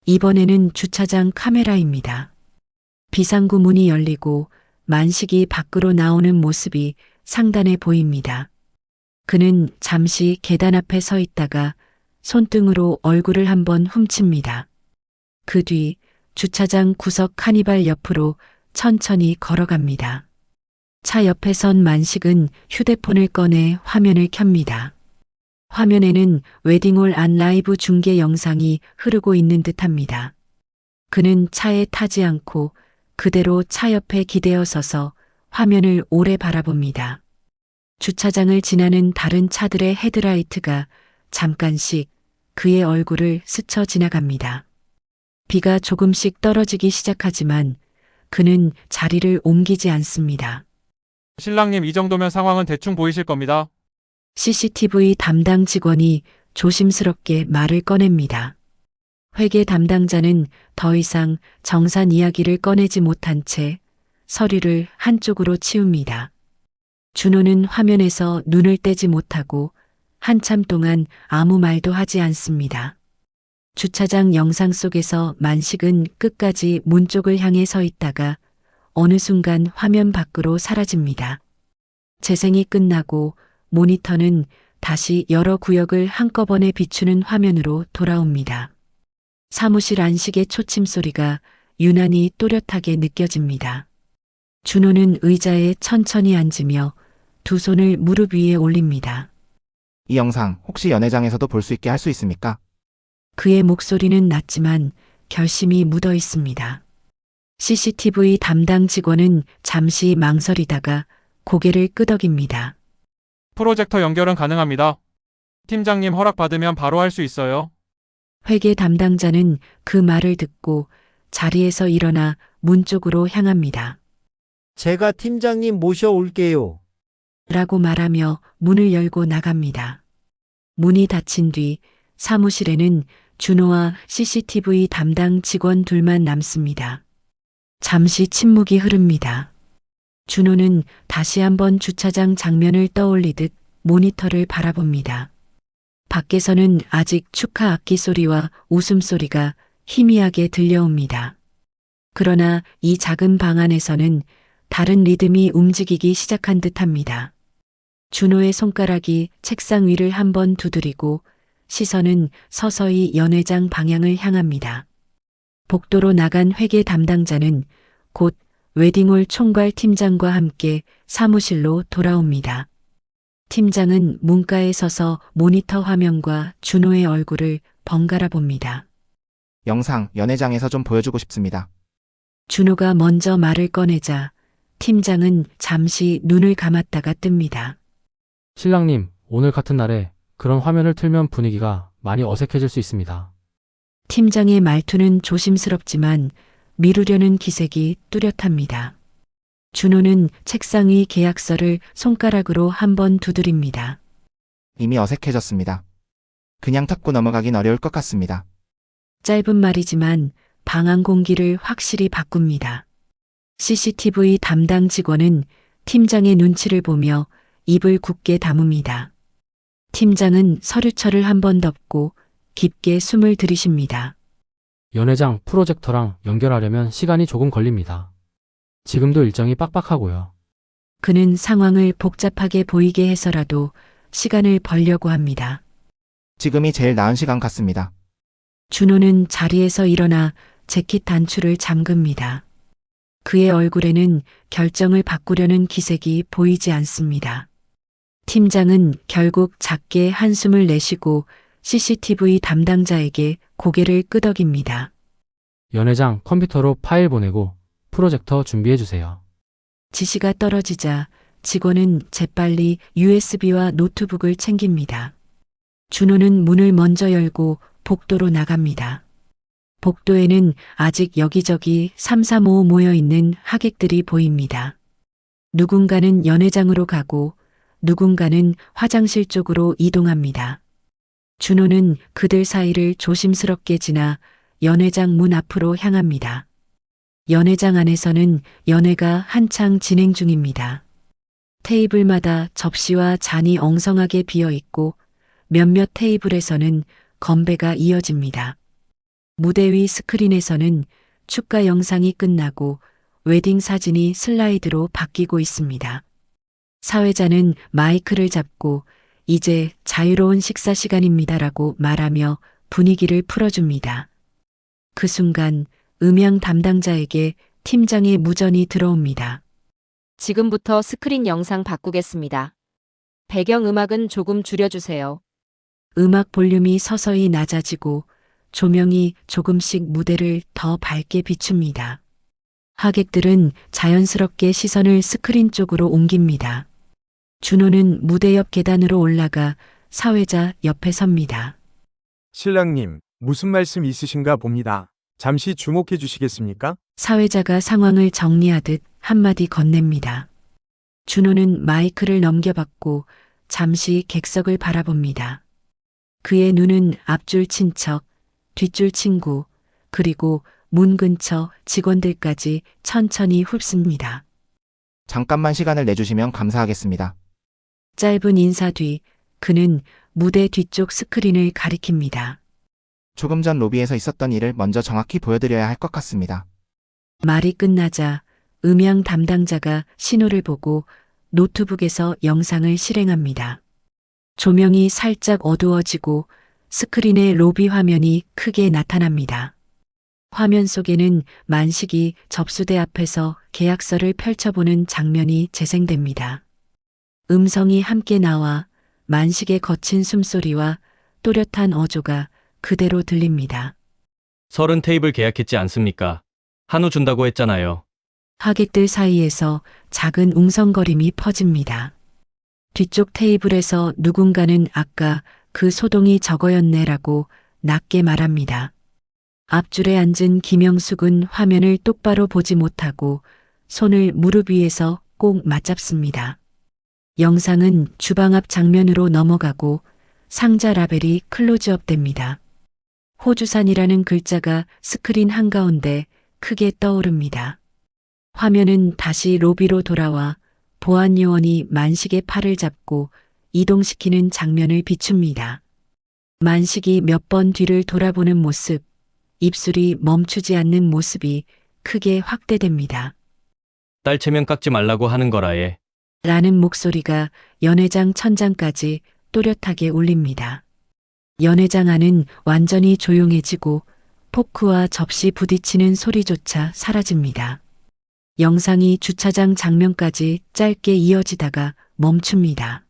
이번에는 주차장 카메라입니다. 비상구 문이 열리고 만식이 밖으로 나오는 모습이 상단에 보입니다. 그는 잠시 계단 앞에 서 있다가 손등으로 얼굴을 한번 훔칩니다. 그 뒤 주차장 구석 카니발 옆으로 천천히 걸어갑니다. 차 옆에 선 만식은 휴대폰을 꺼내 화면을 켭니다. 화면에는 웨딩홀 안 라이브 중계 영상이 흐르고 있는 듯합니다. 그는 차에 타지 않고 그대로 차 옆에 기대어 서서 화면을 오래 바라봅니다. 주차장을 지나는 다른 차들의 헤드라이트가 잠깐씩 그의 얼굴을 스쳐 지나갑니다. 비가 조금씩 떨어지기 시작하지만 그는 자리를 옮기지 않습니다. 신랑님, 이 정도면 상황은 대충 보이실 겁니다. CCTV 담당 직원이 조심스럽게 말을 꺼냅니다. 회계 담당자는 더 이상 정산 이야기를 꺼내지 못한 채 서류를 한쪽으로 치웁니다. 준호는 화면에서 눈을 떼지 못하고 한참 동안 아무 말도 하지 않습니다. 주차장 영상 속에서 만식은 끝까지 문 쪽을 향해 서 있다가 어느 순간 화면 밖으로 사라집니다. 재생이 끝나고 모니터는 다시 여러 구역을 한꺼번에 비추는 화면으로 돌아옵니다. 사무실 안식의 초침 소리가 유난히 또렷하게 느껴집니다. 준호는 의자에 천천히 앉으며 두 손을 무릎 위에 올립니다. 이 영상 혹시 연회장에서도 볼 수 있게 할 수 있습니까? 그의 목소리는 낮지만 결심이 묻어 있습니다. CCTV 담당 직원은 잠시 망설이다가 고개를 끄덕입니다. 프로젝터 연결은 가능합니다. 팀장님 허락받으면 바로 할 수 있어요. 회계 담당자는 그 말을 듣고 자리에서 일어나 문 쪽으로 향합니다. 제가 팀장님 모셔올게요. 라고 말하며 문을 열고 나갑니다. 문이 닫힌 뒤 사무실에는 준호와 CCTV 담당 직원 둘만 남습니다. 잠시 침묵이 흐릅니다. 준호는 다시 한번 주차장 장면을 떠올리듯 모니터를 바라봅니다. 밖에서는 아직 축하 악기 소리와 웃음소리가 희미하게 들려옵니다. 그러나 이 작은 방 안에서는 다른 리듬이 움직이기 시작한 듯합니다. 준호의 손가락이 책상 위를 한번 두드리고 시선은 서서히 연회장 방향을 향합니다. 복도로 나간 회계 담당자는 곧 웨딩홀 총괄 팀장과 함께 사무실로 돌아옵니다. 팀장은 문가에 서서 모니터 화면과 준호의 얼굴을 번갈아 봅니다. 영상 연회장에서 좀 보여주고 싶습니다. 준호가 먼저 말을 꺼내자 팀장은 잠시 눈을 감았다가 뜹니다. 신랑님, 오늘 같은 날에 그런 화면을 틀면 분위기가 많이 어색해질 수 있습니다. 팀장의 말투는 조심스럽지만 미루려는 기색이 뚜렷합니다. 준호는 책상 위 계약서를 손가락으로 한번 두드립니다. 이미 어색해졌습니다. 그냥 덮고 넘어가긴 어려울 것 같습니다. 짧은 말이지만 방 안 공기를 확실히 바꿉니다. CCTV 담당 직원은 팀장의 눈치를 보며 입을 굳게 다뭅니다. 팀장은 서류철을 한번 덮고 깊게 숨을 들이쉽니다. 연회장 프로젝터랑 연결하려면 시간이 조금 걸립니다. 지금도 일정이 빡빡하고요. 그는 상황을 복잡하게 보이게 해서라도 시간을 벌려고 합니다. 지금이 제일 나은 시간 같습니다. 준호는 자리에서 일어나 재킷 단추를 잠급니다. 그의 얼굴에는 결정을 바꾸려는 기색이 보이지 않습니다. 팀장은 결국 작게 한숨을 내쉬고 CCTV 담당자에게 고개를 끄덕입니다. 연회장 컴퓨터로 파일 보내고 프로젝터 준비해주세요. 지시가 떨어지자 직원은 재빨리 USB와 노트북을 챙깁니다. 준호는 문을 먼저 열고 복도로 나갑니다. 복도에는 아직 여기저기 삼삼오오 모여있는 하객들이 보입니다. 누군가는 연회장으로 가고 누군가는 화장실 쪽으로 이동합니다. 준호는 그들 사이를 조심스럽게 지나 연회장 문 앞으로 향합니다. 연회장 안에서는 연회가 한창 진행 중입니다. 테이블마다 접시와 잔이 엉성하게 비어 있고 몇몇 테이블에서는 건배가 이어집니다. 무대 위 스크린에서는 축가 영상이 끝나고 웨딩 사진이 슬라이드로 바뀌고 있습니다. 사회자는 마이크를 잡고 이제 자유로운 식사 시간입니다라고 말하며 분위기를 풀어줍니다. 그 순간 음향 담당자에게 팀장의 무전이 들어옵니다. 지금부터 스크린 영상 바꾸겠습니다. 배경음악은 조금 줄여주세요. 음악 볼륨이 서서히 낮아지고 조명이 조금씩 무대를 더 밝게 비춥니다. 하객들은 자연스럽게 시선을 스크린 쪽으로 옮깁니다. 준호는 무대 옆 계단으로 올라가 사회자 옆에 섭니다. 신랑님, 무슨 말씀 있으신가 봅니다. 잠시 주목해 주시겠습니까? 사회자가 상황을 정리하듯 한마디 건넵니다. 준호는 마이크를 넘겨받고 잠시 객석을 바라봅니다. 그의 눈은 앞줄 친척, 뒷줄 친구, 그리고 문 근처 직원들까지 천천히 훑습니다. 잠깐만 시간을 내주시면 감사하겠습니다. 짧은 인사 뒤 그는 무대 뒤쪽 스크린을 가리킵니다. 조금 전 로비에서 있었던 일을 먼저 정확히 보여드려야 할 것 같습니다. 말이 끝나자 음향 담당자가 신호를 보고 노트북에서 영상을 실행합니다. 조명이 살짝 어두워지고 스크린의 로비 화면이 크게 나타납니다. 화면 속에는 만식이 접수대 앞에서 계약서를 펼쳐보는 장면이 재생됩니다. 음성이 함께 나와 만식의 거친 숨소리와 또렷한 어조가 그대로 들립니다. 30 테이블 계약했지 않습니까? 한우 준다고 했잖아요. 하객들 사이에서 작은 웅성거림이 퍼집니다. 뒤쪽 테이블에서 누군가는 아까 그 소동이 저거였네라고 낮게 말합니다. 앞줄에 앉은 김영숙은 화면을 똑바로 보지 못하고 손을 무릎 위에서 꼭 맞잡습니다. 영상은 주방 앞 장면으로 넘어가고 상자 라벨이 클로즈업 됩니다. 호주산이라는 글자가 스크린 한가운데 크게 떠오릅니다. 화면은 다시 로비로 돌아와 보안 요원이 만식의 팔을 잡고 이동시키는 장면을 비춥니다. 만식이 몇 번 뒤를 돌아보는 모습, 입술이 멈추지 않는 모습이 크게 확대됩니다. 딸 체면 깎지 말라고 하는 거라에. 라는 목소리가 연회장 천장까지 또렷하게 울립니다. 연회장 안은 완전히 조용해지고 포크와 접시 부딪히는 소리조차 사라집니다. 영상이 주차장 장면까지 짧게 이어지다가 멈춥니다.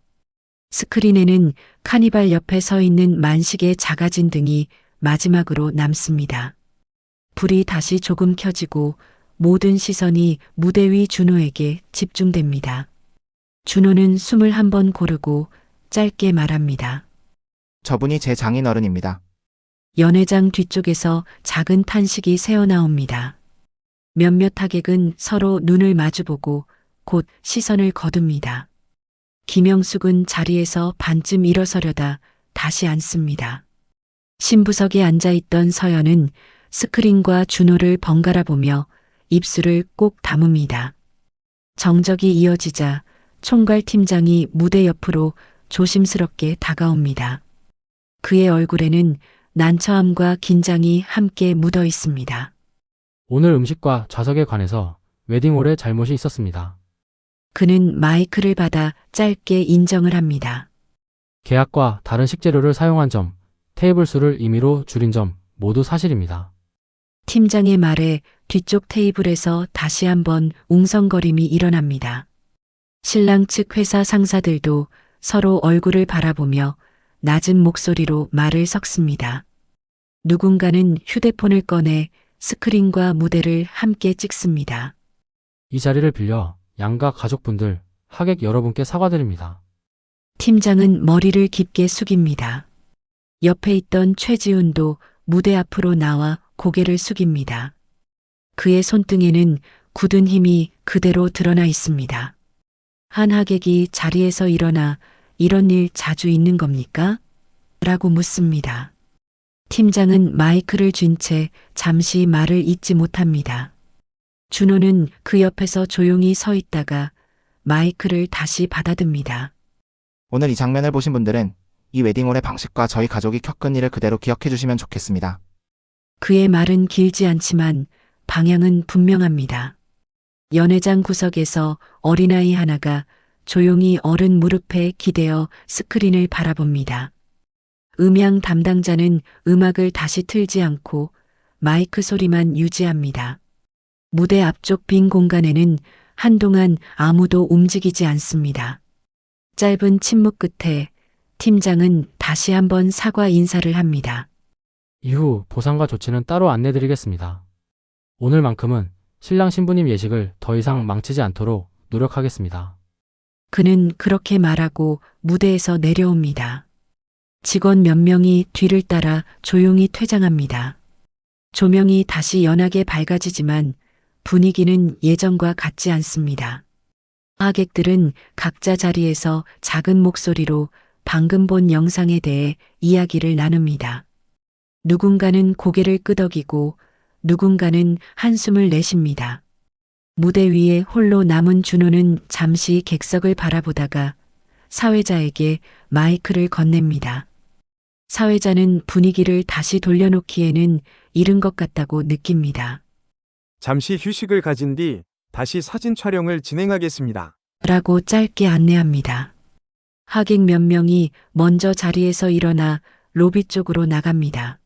스크린에는 카니발 옆에 서 있는 만식의 작아진 등이 마지막으로 남습니다. 불이 다시 조금 켜지고 모든 시선이 무대 위 준호에게 집중됩니다. 준호는 숨을 한번 고르고 짧게 말합니다. 저분이 제 장인어른입니다. 연회장 뒤쪽에서 작은 탄식이 새어나옵니다. 몇몇 하객은 서로 눈을 마주보고 곧 시선을 거둡니다. 김영숙은 자리에서 반쯤 일어서려다 다시 앉습니다. 신부석에 앉아있던 서연은 스크린과 준호를 번갈아 보며 입술을 꼭 다뭅니다. 정적이 이어지자 총괄 팀장이 무대 옆으로 조심스럽게 다가옵니다. 그의 얼굴에는 난처함과 긴장이 함께 묻어 있습니다. 오늘 음식과 좌석에 관해서 웨딩홀에 잘못이 있었습니다. 그는 마이크를 받아 짧게 인정을 합니다. 계약과 다른 식재료를 사용한 점, 테이블 수를 임의로 줄인 점 모두 사실입니다. 팀장의 말에 뒤쪽 테이블에서 다시 한번 웅성거림이 일어납니다. 신랑 측 회사 상사들도 서로 얼굴을 바라보며 낮은 목소리로 말을 섞습니다. 누군가는 휴대폰을 꺼내 스크린과 무대를 함께 찍습니다. 이 자리를 빌려 양가 가족분들, 하객 여러분께 사과드립니다. 팀장은 머리를 깊게 숙입니다. 옆에 있던 최지훈도 무대 앞으로 나와 고개를 숙입니다. 그의 손등에는 굳은 힘이 그대로 드러나 있습니다. 한 하객이 자리에서 일어나 이런 일 자주 있는 겁니까? 라고 묻습니다. 팀장은 마이크를 쥔 채 잠시 말을 잇지 못합니다. 준호는 그 옆에서 조용히 서 있다가 마이크를 다시 받아듭니다. 오늘 이 장면을 보신 분들은 이 웨딩홀의 방식과 저희 가족이 겪은 일을 그대로 기억해 주시면 좋겠습니다. 그의 말은 길지 않지만 방향은 분명합니다. 연회장 구석에서 어린아이 하나가 조용히 어른 무릎에 기대어 스크린을 바라봅니다. 음향 담당자는 음악을 다시 틀지 않고 마이크 소리만 유지합니다. 무대 앞쪽 빈 공간에는 한동안 아무도 움직이지 않습니다. 짧은 침묵 끝에 팀장은 다시 한번 사과 인사를 합니다. 이후 보상과 조치는 따로 안내드리겠습니다. 오늘만큼은 신랑 신부님 예식을 더 이상 망치지 않도록 노력하겠습니다. 그는 그렇게 말하고 무대에서 내려옵니다. 직원 몇 명이 뒤를 따라 조용히 퇴장합니다. 조명이 다시 연하게 밝아지지만 분위기는 예전과 같지 않습니다. 하객들은 각자 자리에서 작은 목소리로 방금 본 영상에 대해 이야기를 나눕니다. 누군가는 고개를 끄덕이고 누군가는 한숨을 내쉽니다. 무대 위에 홀로 남은 준호는 잠시 객석을 바라보다가 사회자에게 마이크를 건넵니다. 사회자는 분위기를 다시 돌려놓기에는 이른 것 같다고 느낍니다. 잠시 휴식을 가진 뒤 다시 사진 촬영을 진행하겠습니다. 라고 짧게 안내합니다. 하객 몇 명이 먼저 자리에서 일어나 로비 쪽으로 나갑니다.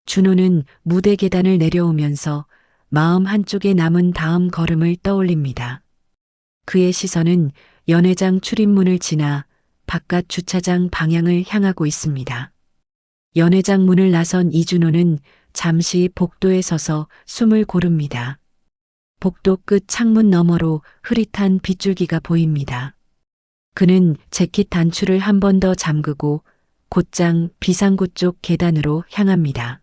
준호는 무대 계단을 내려오면서 마음 한쪽에 남은 다음 걸음을 떠올립니다. 그의 시선은 연회장 출입문을 지나 바깥 주차장 방향을 향하고 있습니다. 연회장 문을 나선 이준호는 잠시 복도에 서서 숨을 고릅니다. 복도 끝 창문 너머로 흐릿한 빗줄기가 보입니다. 그는 재킷 단추를 한 번 더 잠그고 곧장 비상구 쪽 계단으로 향합니다.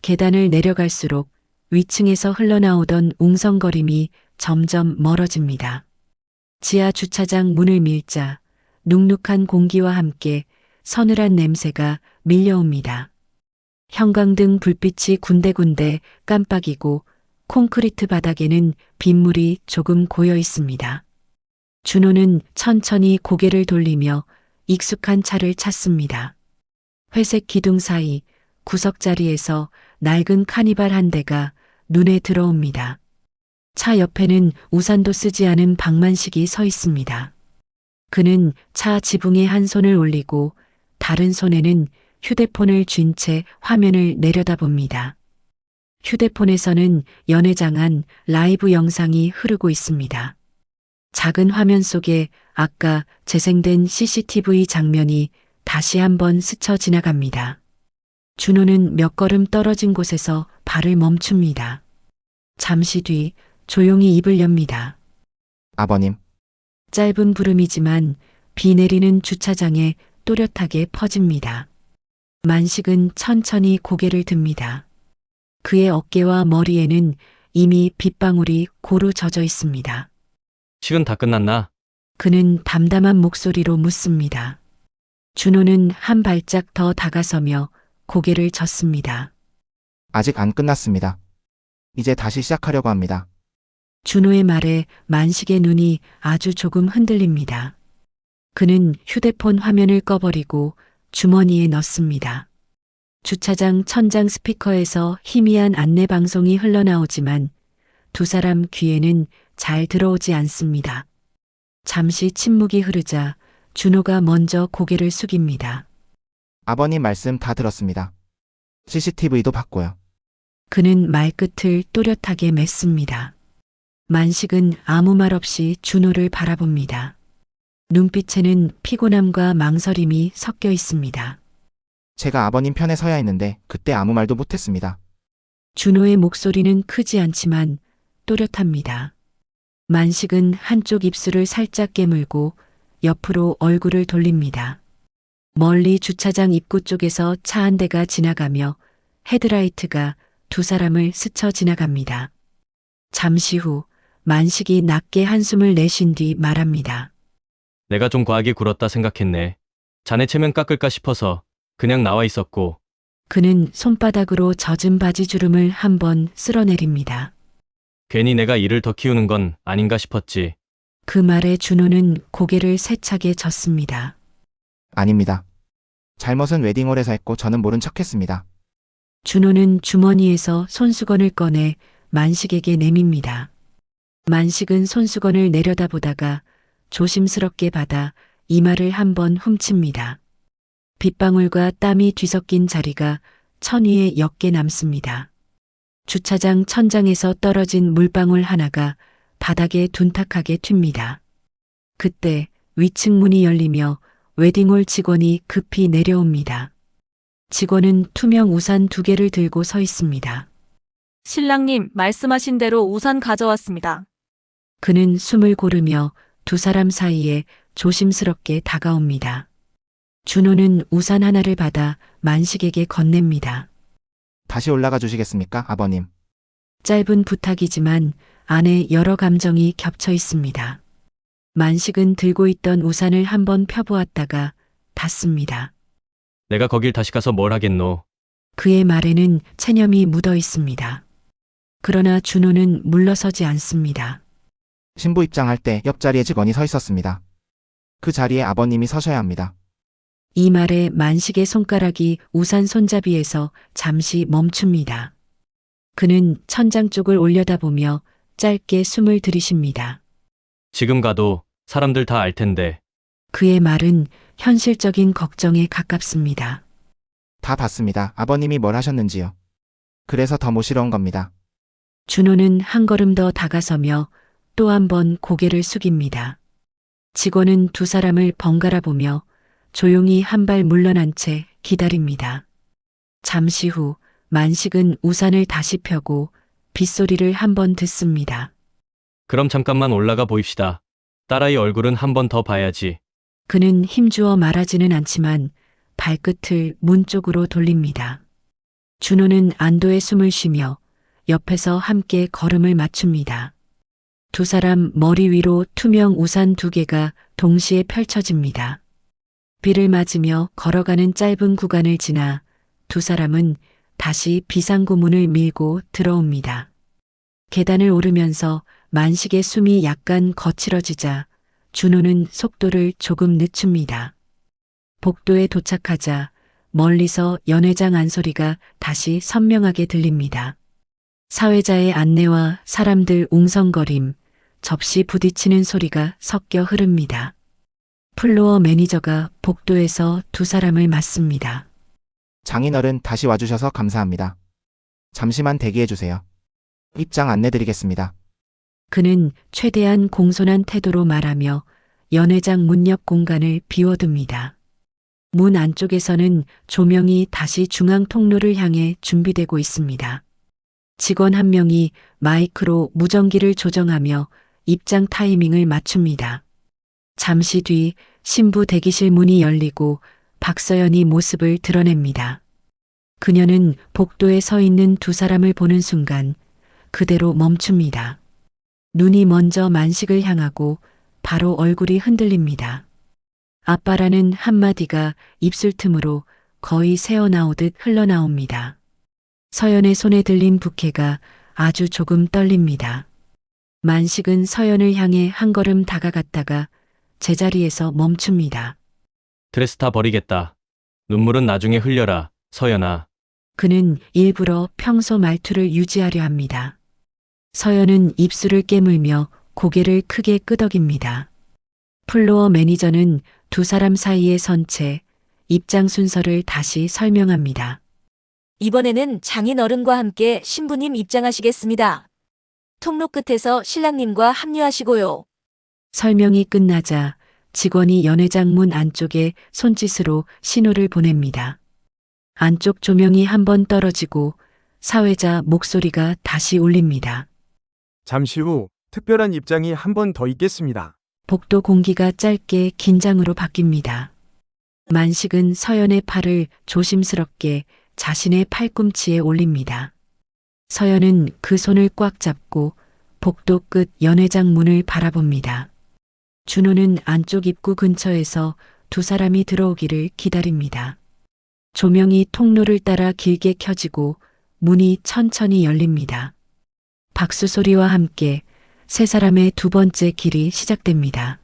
계단을 내려갈수록 위층에서 흘러나오던 웅성거림이 점점 멀어집니다. 지하 주차장 문을 밀자 눅눅한 공기와 함께 서늘한 냄새가 밀려옵니다. 형광등 불빛이 군데군데 깜빡이고 콘크리트 바닥에는 빗물이 조금 고여 있습니다. 준호는 천천히 고개를 돌리며 익숙한 차를 찾습니다. 회색 기둥 사이 구석자리에서 낡은 카니발 한 대가 눈에 들어옵니다. 차 옆에는 우산도 쓰지 않은 박만식이 서 있습니다. 그는 차 지붕에 한 손을 올리고 다른 손에는 휴대폰을 쥔 채 화면을 내려다봅니다. 휴대폰에서는 연회장 안 라이브 영상이 흐르고 있습니다. 작은 화면 속에 아까 재생된 CCTV 장면이 다시 한번 스쳐 지나갑니다. 준호는 몇 걸음 떨어진 곳에서 발을 멈춥니다. 잠시 뒤 조용히 입을 엽니다. 아버님, 짧은 부름이지만 비 내리는 주차장에 또렷하게 퍼집니다. 만식은 천천히 고개를 듭니다. 그의 어깨와 머리에는 이미 빗방울이 고루 젖어 있습니다. 식은 다 끝났나? 그는 담담한 목소리로 묻습니다. 준호는 한 발짝 더 다가서며 고개를 젓습니다. 아직 안 끝났습니다. 이제 다시 시작하려고 합니다. 준호의 말에 만식의 눈이 아주 조금 흔들립니다. 그는 휴대폰 화면을 꺼버리고 주머니에 넣습니다. 주차장 천장 스피커에서 희미한 안내 방송이 흘러나오지만 두 사람 귀에는 잘 들어오지 않습니다. 잠시 침묵이 흐르자 준호가 먼저 고개를 숙입니다. 아버님 말씀 다 들었습니다. CCTV도 봤고요. 그는 말끝을 또렷하게 맺습니다. 만식은 아무 말 없이 준호를 바라봅니다. 눈빛에는 피곤함과 망설임이 섞여 있습니다. 제가 아버님 편에 서야 했는데 그때 아무 말도 못했습니다. 준호의 목소리는 크지 않지만 또렷합니다. 만식은 한쪽 입술을 살짝 깨물고 옆으로 얼굴을 돌립니다. 멀리 주차장 입구 쪽에서 차 한 대가 지나가며 헤드라이트가 두 사람을 스쳐 지나갑니다. 잠시 후 만식이 낮게 한숨을 내쉰 뒤 말합니다. 내가 좀 과하게 굴었다 생각했네. 자네 체면 깎을까 싶어서 그냥 나와 있었고. 그는 손바닥으로 젖은 바지 주름을 한번 쓸어내립니다. 괜히 내가 일을 더 키우는 건 아닌가 싶었지. 그 말에 준호는 고개를 세차게 젓습니다. 아닙니다. 잘못은 웨딩홀에서 했고 저는 모른 척했습니다. 준호는 주머니에서 손수건을 꺼내 만식에게 내밉니다. 만식은 손수건을 내려다보다가 조심스럽게 받아 이마를 한번 훔칩니다. 빗방울과 땀이 뒤섞인 자리가 천 위에 옅게 남습니다. 주차장 천장에서 떨어진 물방울 하나가 바닥에 둔탁하게 튑니다. 그때 위층 문이 열리며 웨딩홀 직원이 급히 내려옵니다. 직원은 투명 우산 2개를 들고 서 있습니다. 신랑님, 말씀하신 대로 우산 가져왔습니다. 그는 숨을 고르며 두 사람 사이에 조심스럽게 다가옵니다. 준호는 우산 하나를 받아 만식에게 건넵니다. 다시 올라가 주시겠습니까, 아버님? 짧은 부탁이지만 안에 여러 감정이 겹쳐 있습니다. 만식은 들고 있던 우산을 한번 펴보았다가 닫습니다. 내가 거길 다시 가서 뭘 하겠노. 그의 말에는 체념이 묻어 있습니다. 그러나 준호는 물러서지 않습니다. 신부 입장할 때 옆자리에 직원이 서 있었습니다. 그 자리에 아버님이 서셔야 합니다. 이 말에 만식의 손가락이 우산 손잡이에서 잠시 멈춥니다. 그는 천장 쪽을 올려다보며 짧게 숨을 들이쉽니다. 지금 가도 사람들 다 알 텐데. 그의 말은 현실적인 걱정에 가깝습니다. 다 봤습니다. 아버님이 뭘 하셨는지요. 그래서 더 모시러 온 겁니다. 준호는 한 걸음 더 다가서며 또 한 번 고개를 숙입니다. 직원은 두 사람을 번갈아 보며 조용히 한 발 물러난 채 기다립니다. 잠시 후 만식은 우산을 다시 펴고 빗소리를 한 번 듣습니다. 그럼 잠깐만 올라가 보입시다. 딸아이 얼굴은 한 번 더 봐야지. 그는 힘주어 말하지는 않지만 발끝을 문 쪽으로 돌립니다. 준호는 안도의 숨을 쉬며 옆에서 함께 걸음을 맞춥니다. 두 사람 머리 위로 투명 우산 두 개가 동시에 펼쳐집니다. 비를 맞으며 걸어가는 짧은 구간을 지나 두 사람은 다시 비상구 문을 밀고 들어옵니다. 계단을 오르면서 만식의 숨이 약간 거칠어지자 준호는 속도를 조금 늦춥니다. 복도에 도착하자 멀리서 연회장 안소리가 다시 선명하게 들립니다. 사회자의 안내와 사람들 웅성거림, 접시 부딪히는 소리가 섞여 흐릅니다. 플로어 매니저가 복도에서 두 사람을 맞습니다. 장인어른 다시 와주셔서 감사합니다. 잠시만 대기해주세요. 입장 안내드리겠습니다. 그는 최대한 공손한 태도로 말하며 연회장 문 옆 공간을 비워둡니다. 문 안쪽에서는 조명이 다시 중앙 통로를 향해 준비되고 있습니다. 직원 한 명이 마이크로 무전기를 조정하며 입장 타이밍을 맞춥니다. 잠시 뒤 신부 대기실 문이 열리고 박서연이 모습을 드러냅니다. 그녀는 복도에 서 있는 두 사람을 보는 순간 그대로 멈춥니다. 눈이 먼저 만식을 향하고 바로 얼굴이 흔들립니다. 아빠라는 한마디가 입술 틈으로 거의 새어나오듯 흘러나옵니다. 서연의 손에 들린 부케가 아주 조금 떨립니다. 만식은 서연을 향해 한 걸음 다가갔다가 제자리에서 멈춥니다. 드레스 다 버리겠다. 눈물은 나중에 흘려라, 서연아. 그는 일부러 평소 말투를 유지하려 합니다. 서연은 입술을 깨물며 고개를 크게 끄덕입니다. 플로어 매니저는 두 사람 사이에 선 채 입장 순서를 다시 설명합니다. 이번에는 장인어른과 함께 신부님 입장하시겠습니다. 통로 끝에서 신랑님과 합류하시고요. 설명이 끝나자 직원이 연회장 문 안쪽에 손짓으로 신호를 보냅니다. 안쪽 조명이 한 번 떨어지고 사회자 목소리가 다시 울립니다. 잠시 후 특별한 입장이 한 번 더 있겠습니다. 복도 공기가 짧게 긴장으로 바뀝니다. 만식은 서연의 팔을 조심스럽게 자신의 팔꿈치에 올립니다. 서연은 그 손을 꽉 잡고 복도 끝 연회장 문을 바라봅니다. 준호는 안쪽 입구 근처에서 두 사람이 들어오기를 기다립니다. 조명이 통로를 따라 길게 켜지고 문이 천천히 열립니다. 박수 소리와 함께 세 사람의 두 번째 길이 시작됩니다.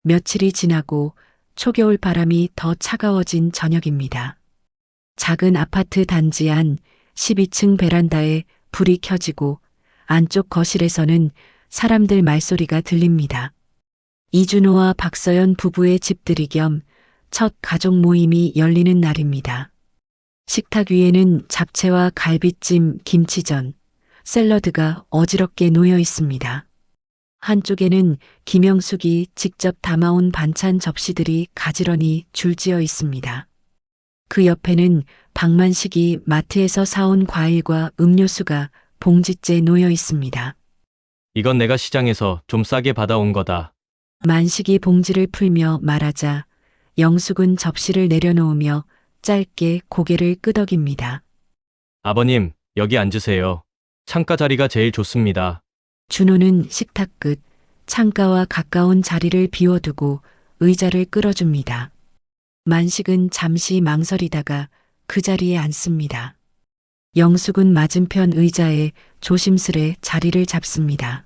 며칠이 지나고 초겨울 바람이 더 차가워진 저녁입니다. 작은 아파트 단지 안 12층 베란다에 불이 켜지고 안쪽 거실에서는 사람들 말소리가 들립니다. 이준호와 박서연 부부의 집들이 겸 첫 가족 모임이 열리는 날입니다. 식탁 위에는 잡채와 갈비찜, 김치전, 샐러드가 어지럽게 놓여 있습니다. 한쪽에는 김영숙이 직접 담아온 반찬 접시들이 가지런히 줄지어 있습니다. 그 옆에는 박만식이 마트에서 사온 과일과 음료수가 봉지째 놓여 있습니다. 이건 내가 시장에서 좀 싸게 받아온 거다. 만식이 봉지를 풀며 말하자 영숙은 접시를 내려놓으며 짧게 고개를 끄덕입니다. 아버님, 여기 앉으세요. 창가 자리가 제일 좋습니다. 준호는 식탁 끝 창가와 가까운 자리를 비워두고 의자를 끌어줍니다. 만식은 잠시 망설이다가 그 자리에 앉습니다. 영숙은 맞은편 의자에 조심스레 자리를 잡습니다.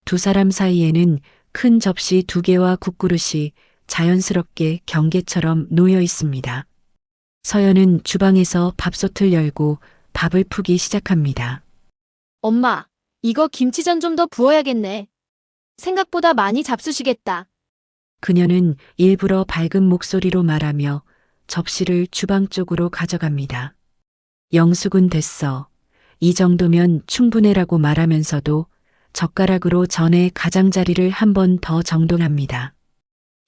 두 사람 사이에는 큰 접시 2개와 국그릇이 자연스럽게 경계처럼 놓여 있습니다. 서연은 주방에서 밥솥을 열고 밥을 푸기 시작합니다. 엄마, 이거 김치전 좀 더 부어야겠네. 생각보다 많이 잡수시겠다. 그녀는 일부러 밝은 목소리로 말하며 접시를 주방 쪽으로 가져갑니다. 영숙은 됐어. 이 정도면 충분해라고 말하면서도 젓가락으로 전에 가장자리를 한 번 더 정돈합니다.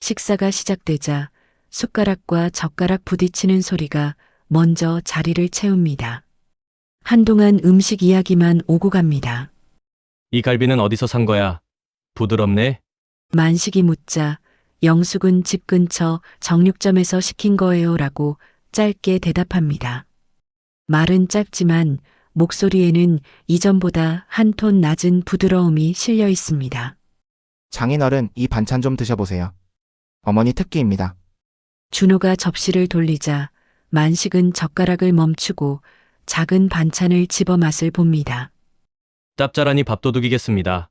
식사가 시작되자 숟가락과 젓가락 부딪히는 소리가 먼저 자리를 채웁니다. 한동안 음식 이야기만 오고 갑니다. 이 갈비는 어디서 산 거야? 부드럽네? 만식이 묻자 영숙은 집 근처 정육점에서 시킨 거예요라고 짧게 대답합니다. 말은 짧지만 목소리에는 이전보다 한 톤 낮은 부드러움이 실려 있습니다. 장인어른, 이 반찬 좀 드셔보세요. 어머니 특기입니다. 준호가 접시를 돌리자 만식은 젓가락을 멈추고 작은 반찬을 집어 맛을 봅니다. 짭짤하니 밥도둑이겠습니다.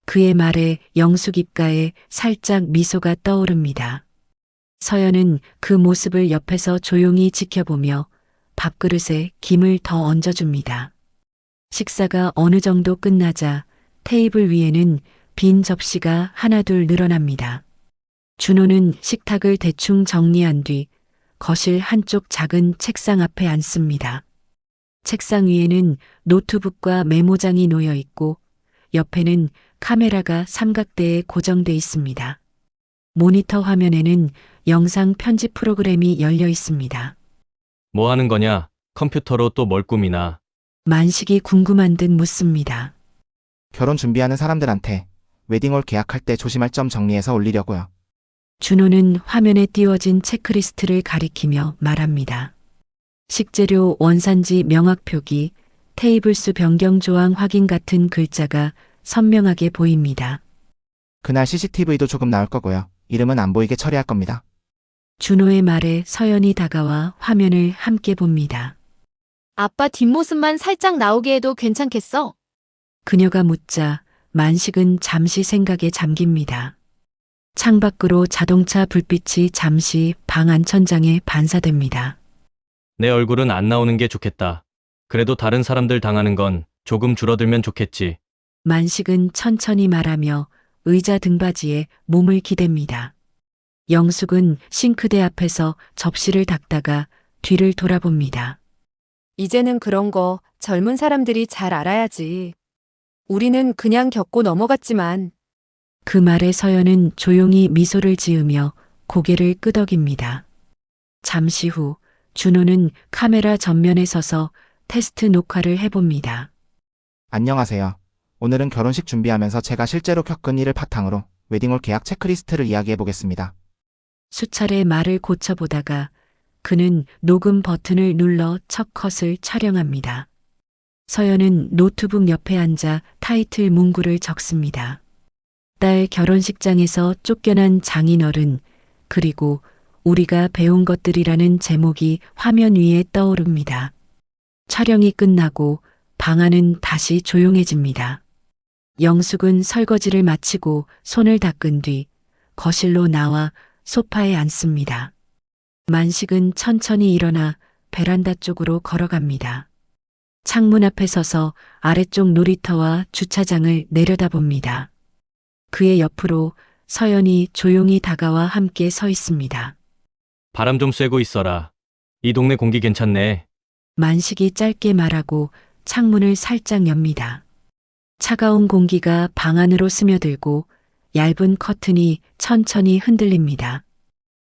그의 말에 영숙 입가에 살짝 미소가 떠오릅니다. 서연은 그 모습을 옆에서 조용히 지켜보며 밥그릇에 김을 더 얹어줍니다. 식사가 어느 정도 끝나자 테이블 위에는 빈 접시가 하나둘 늘어납니다. 준호는 식탁을 대충 정리한 뒤 거실 한쪽 작은 책상 앞에 앉습니다. 책상 위에는 노트북과 메모장이 놓여 있고 옆에는 카메라가 삼각대에 고정돼 있습니다. 모니터 화면에는 영상 편집 프로그램이 열려 있습니다. 뭐 하는 거냐? 컴퓨터로 또 뭘 꾸미나? 만식이 궁금한 듯 묻습니다. 결혼 준비하는 사람들한테 웨딩홀 계약할 때 조심할 점 정리해서 올리려고요. 준호는 화면에 띄워진 체크리스트를 가리키며 말합니다. 식재료 원산지 명확 표기, 테이블 수 변경 조항 확인 같은 글자가 선명하게 보입니다. 그날 CCTV도 조금 나올 거고요. 이름은 안 보이게 처리할 겁니다. 준호의 말에 서연이 다가와 화면을 함께 봅니다. 아빠 뒷모습만 살짝 나오게 해도 괜찮겠어? 그녀가 묻자 만식은 잠시 생각에 잠깁니다. 창밖으로 자동차 불빛이 잠시 방 안천장에 반사됩니다. 내 얼굴은 안 나오는 게 좋겠다. 그래도 다른 사람들 당하는 건 조금 줄어들면 좋겠지. 만식은 천천히 말하며 의자 등받이에 몸을 기댑니다. 영숙은 싱크대 앞에서 접시를 닦다가 뒤를 돌아봅니다. 이제는 그런 거 젊은 사람들이 잘 알아야지. 우리는 그냥 겪고 넘어갔지만. 그 말에 서연은 조용히 미소를 지으며 고개를 끄덕입니다. 잠시 후 준호는 카메라 전면에 서서 테스트 녹화를 해봅니다. 안녕하세요. 오늘은 결혼식 준비하면서 제가 실제로 겪은 일을 바탕으로 웨딩홀 계약 체크리스트를 이야기해 보겠습니다. 수차례 말을 고쳐보다가 그는 녹음 버튼을 눌러 첫 컷을 촬영합니다. 서연은 노트북 옆에 앉아 타이틀 문구를 적습니다. 딸 결혼식장에서 쫓겨난 장인어른, 그리고 우리가 배운 것들이라는 제목이 화면 위에 떠오릅니다. 촬영이 끝나고 방 안은 다시 조용해집니다. 영숙은 설거지를 마치고 손을 닦은 뒤 거실로 나와 소파에 앉습니다. 만식은 천천히 일어나 베란다 쪽으로 걸어갑니다. 창문 앞에 서서 아래쪽 놀이터와 주차장을 내려다봅니다. 그의 옆으로 서연이 조용히 다가와 함께 서 있습니다. 바람 좀 쐬고 있어라. 이 동네 공기 괜찮네. 만식이 짧게 말하고 창문을 살짝 엽니다. 차가운 공기가 방 안으로 스며들고 얇은 커튼이 천천히 흔들립니다.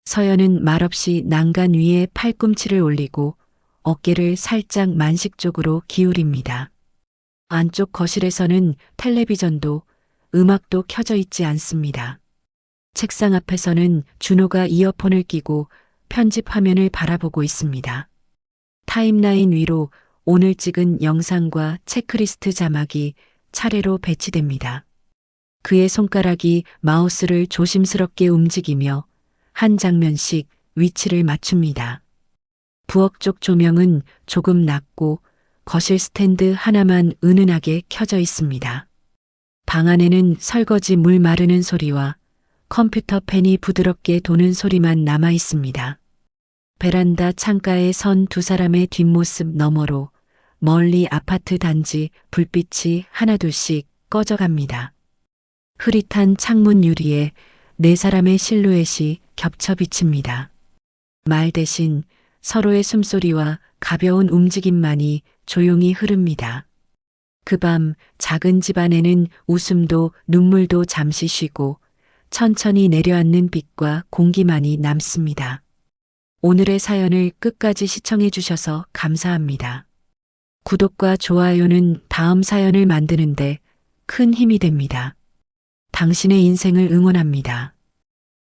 서연은 말없이 난간 위에 팔꿈치를 올리고 어깨를 살짝 만식 쪽으로 기울입니다. 안쪽 거실에서는 텔레비전도 음악도 켜져 있지 않습니다. 책상 앞에서는 준호가 이어폰을 끼고 편집 화면을 바라보고 있습니다. 타임라인 위로 오늘 찍은 영상과 체크리스트 자막이 차례로 배치됩니다. 그의 손가락이 마우스를 조심스럽게 움직이며 한 장면씩 위치를 맞춥니다. 부엌 쪽 조명은 조금 낮고 거실 스탠드 하나만 은은하게 켜져 있습니다. 방 안에는 설거지 물 마르는 소리와 컴퓨터 펜이 부드럽게 도는 소리만 남아 있습니다. 베란다 창가에 선 두 사람의 뒷모습 너머로 멀리 아파트 단지 불빛이 하나둘씩 꺼져갑니다. 흐릿한 창문 유리에 네 사람의 실루엣이 겹쳐 비칩니다. 말 대신 서로의 숨소리와 가벼운 움직임만이 조용히 흐릅니다. 그 밤 작은 집 안에는 웃음도 눈물도 잠시 쉬고 천천히 내려앉는 빛과 공기만이 남습니다. 오늘의 사연을 끝까지 시청해 주셔서 감사합니다. 구독과 좋아요는 다음 사연을 만드는데 큰 힘이 됩니다. 당신의 인생을 응원합니다.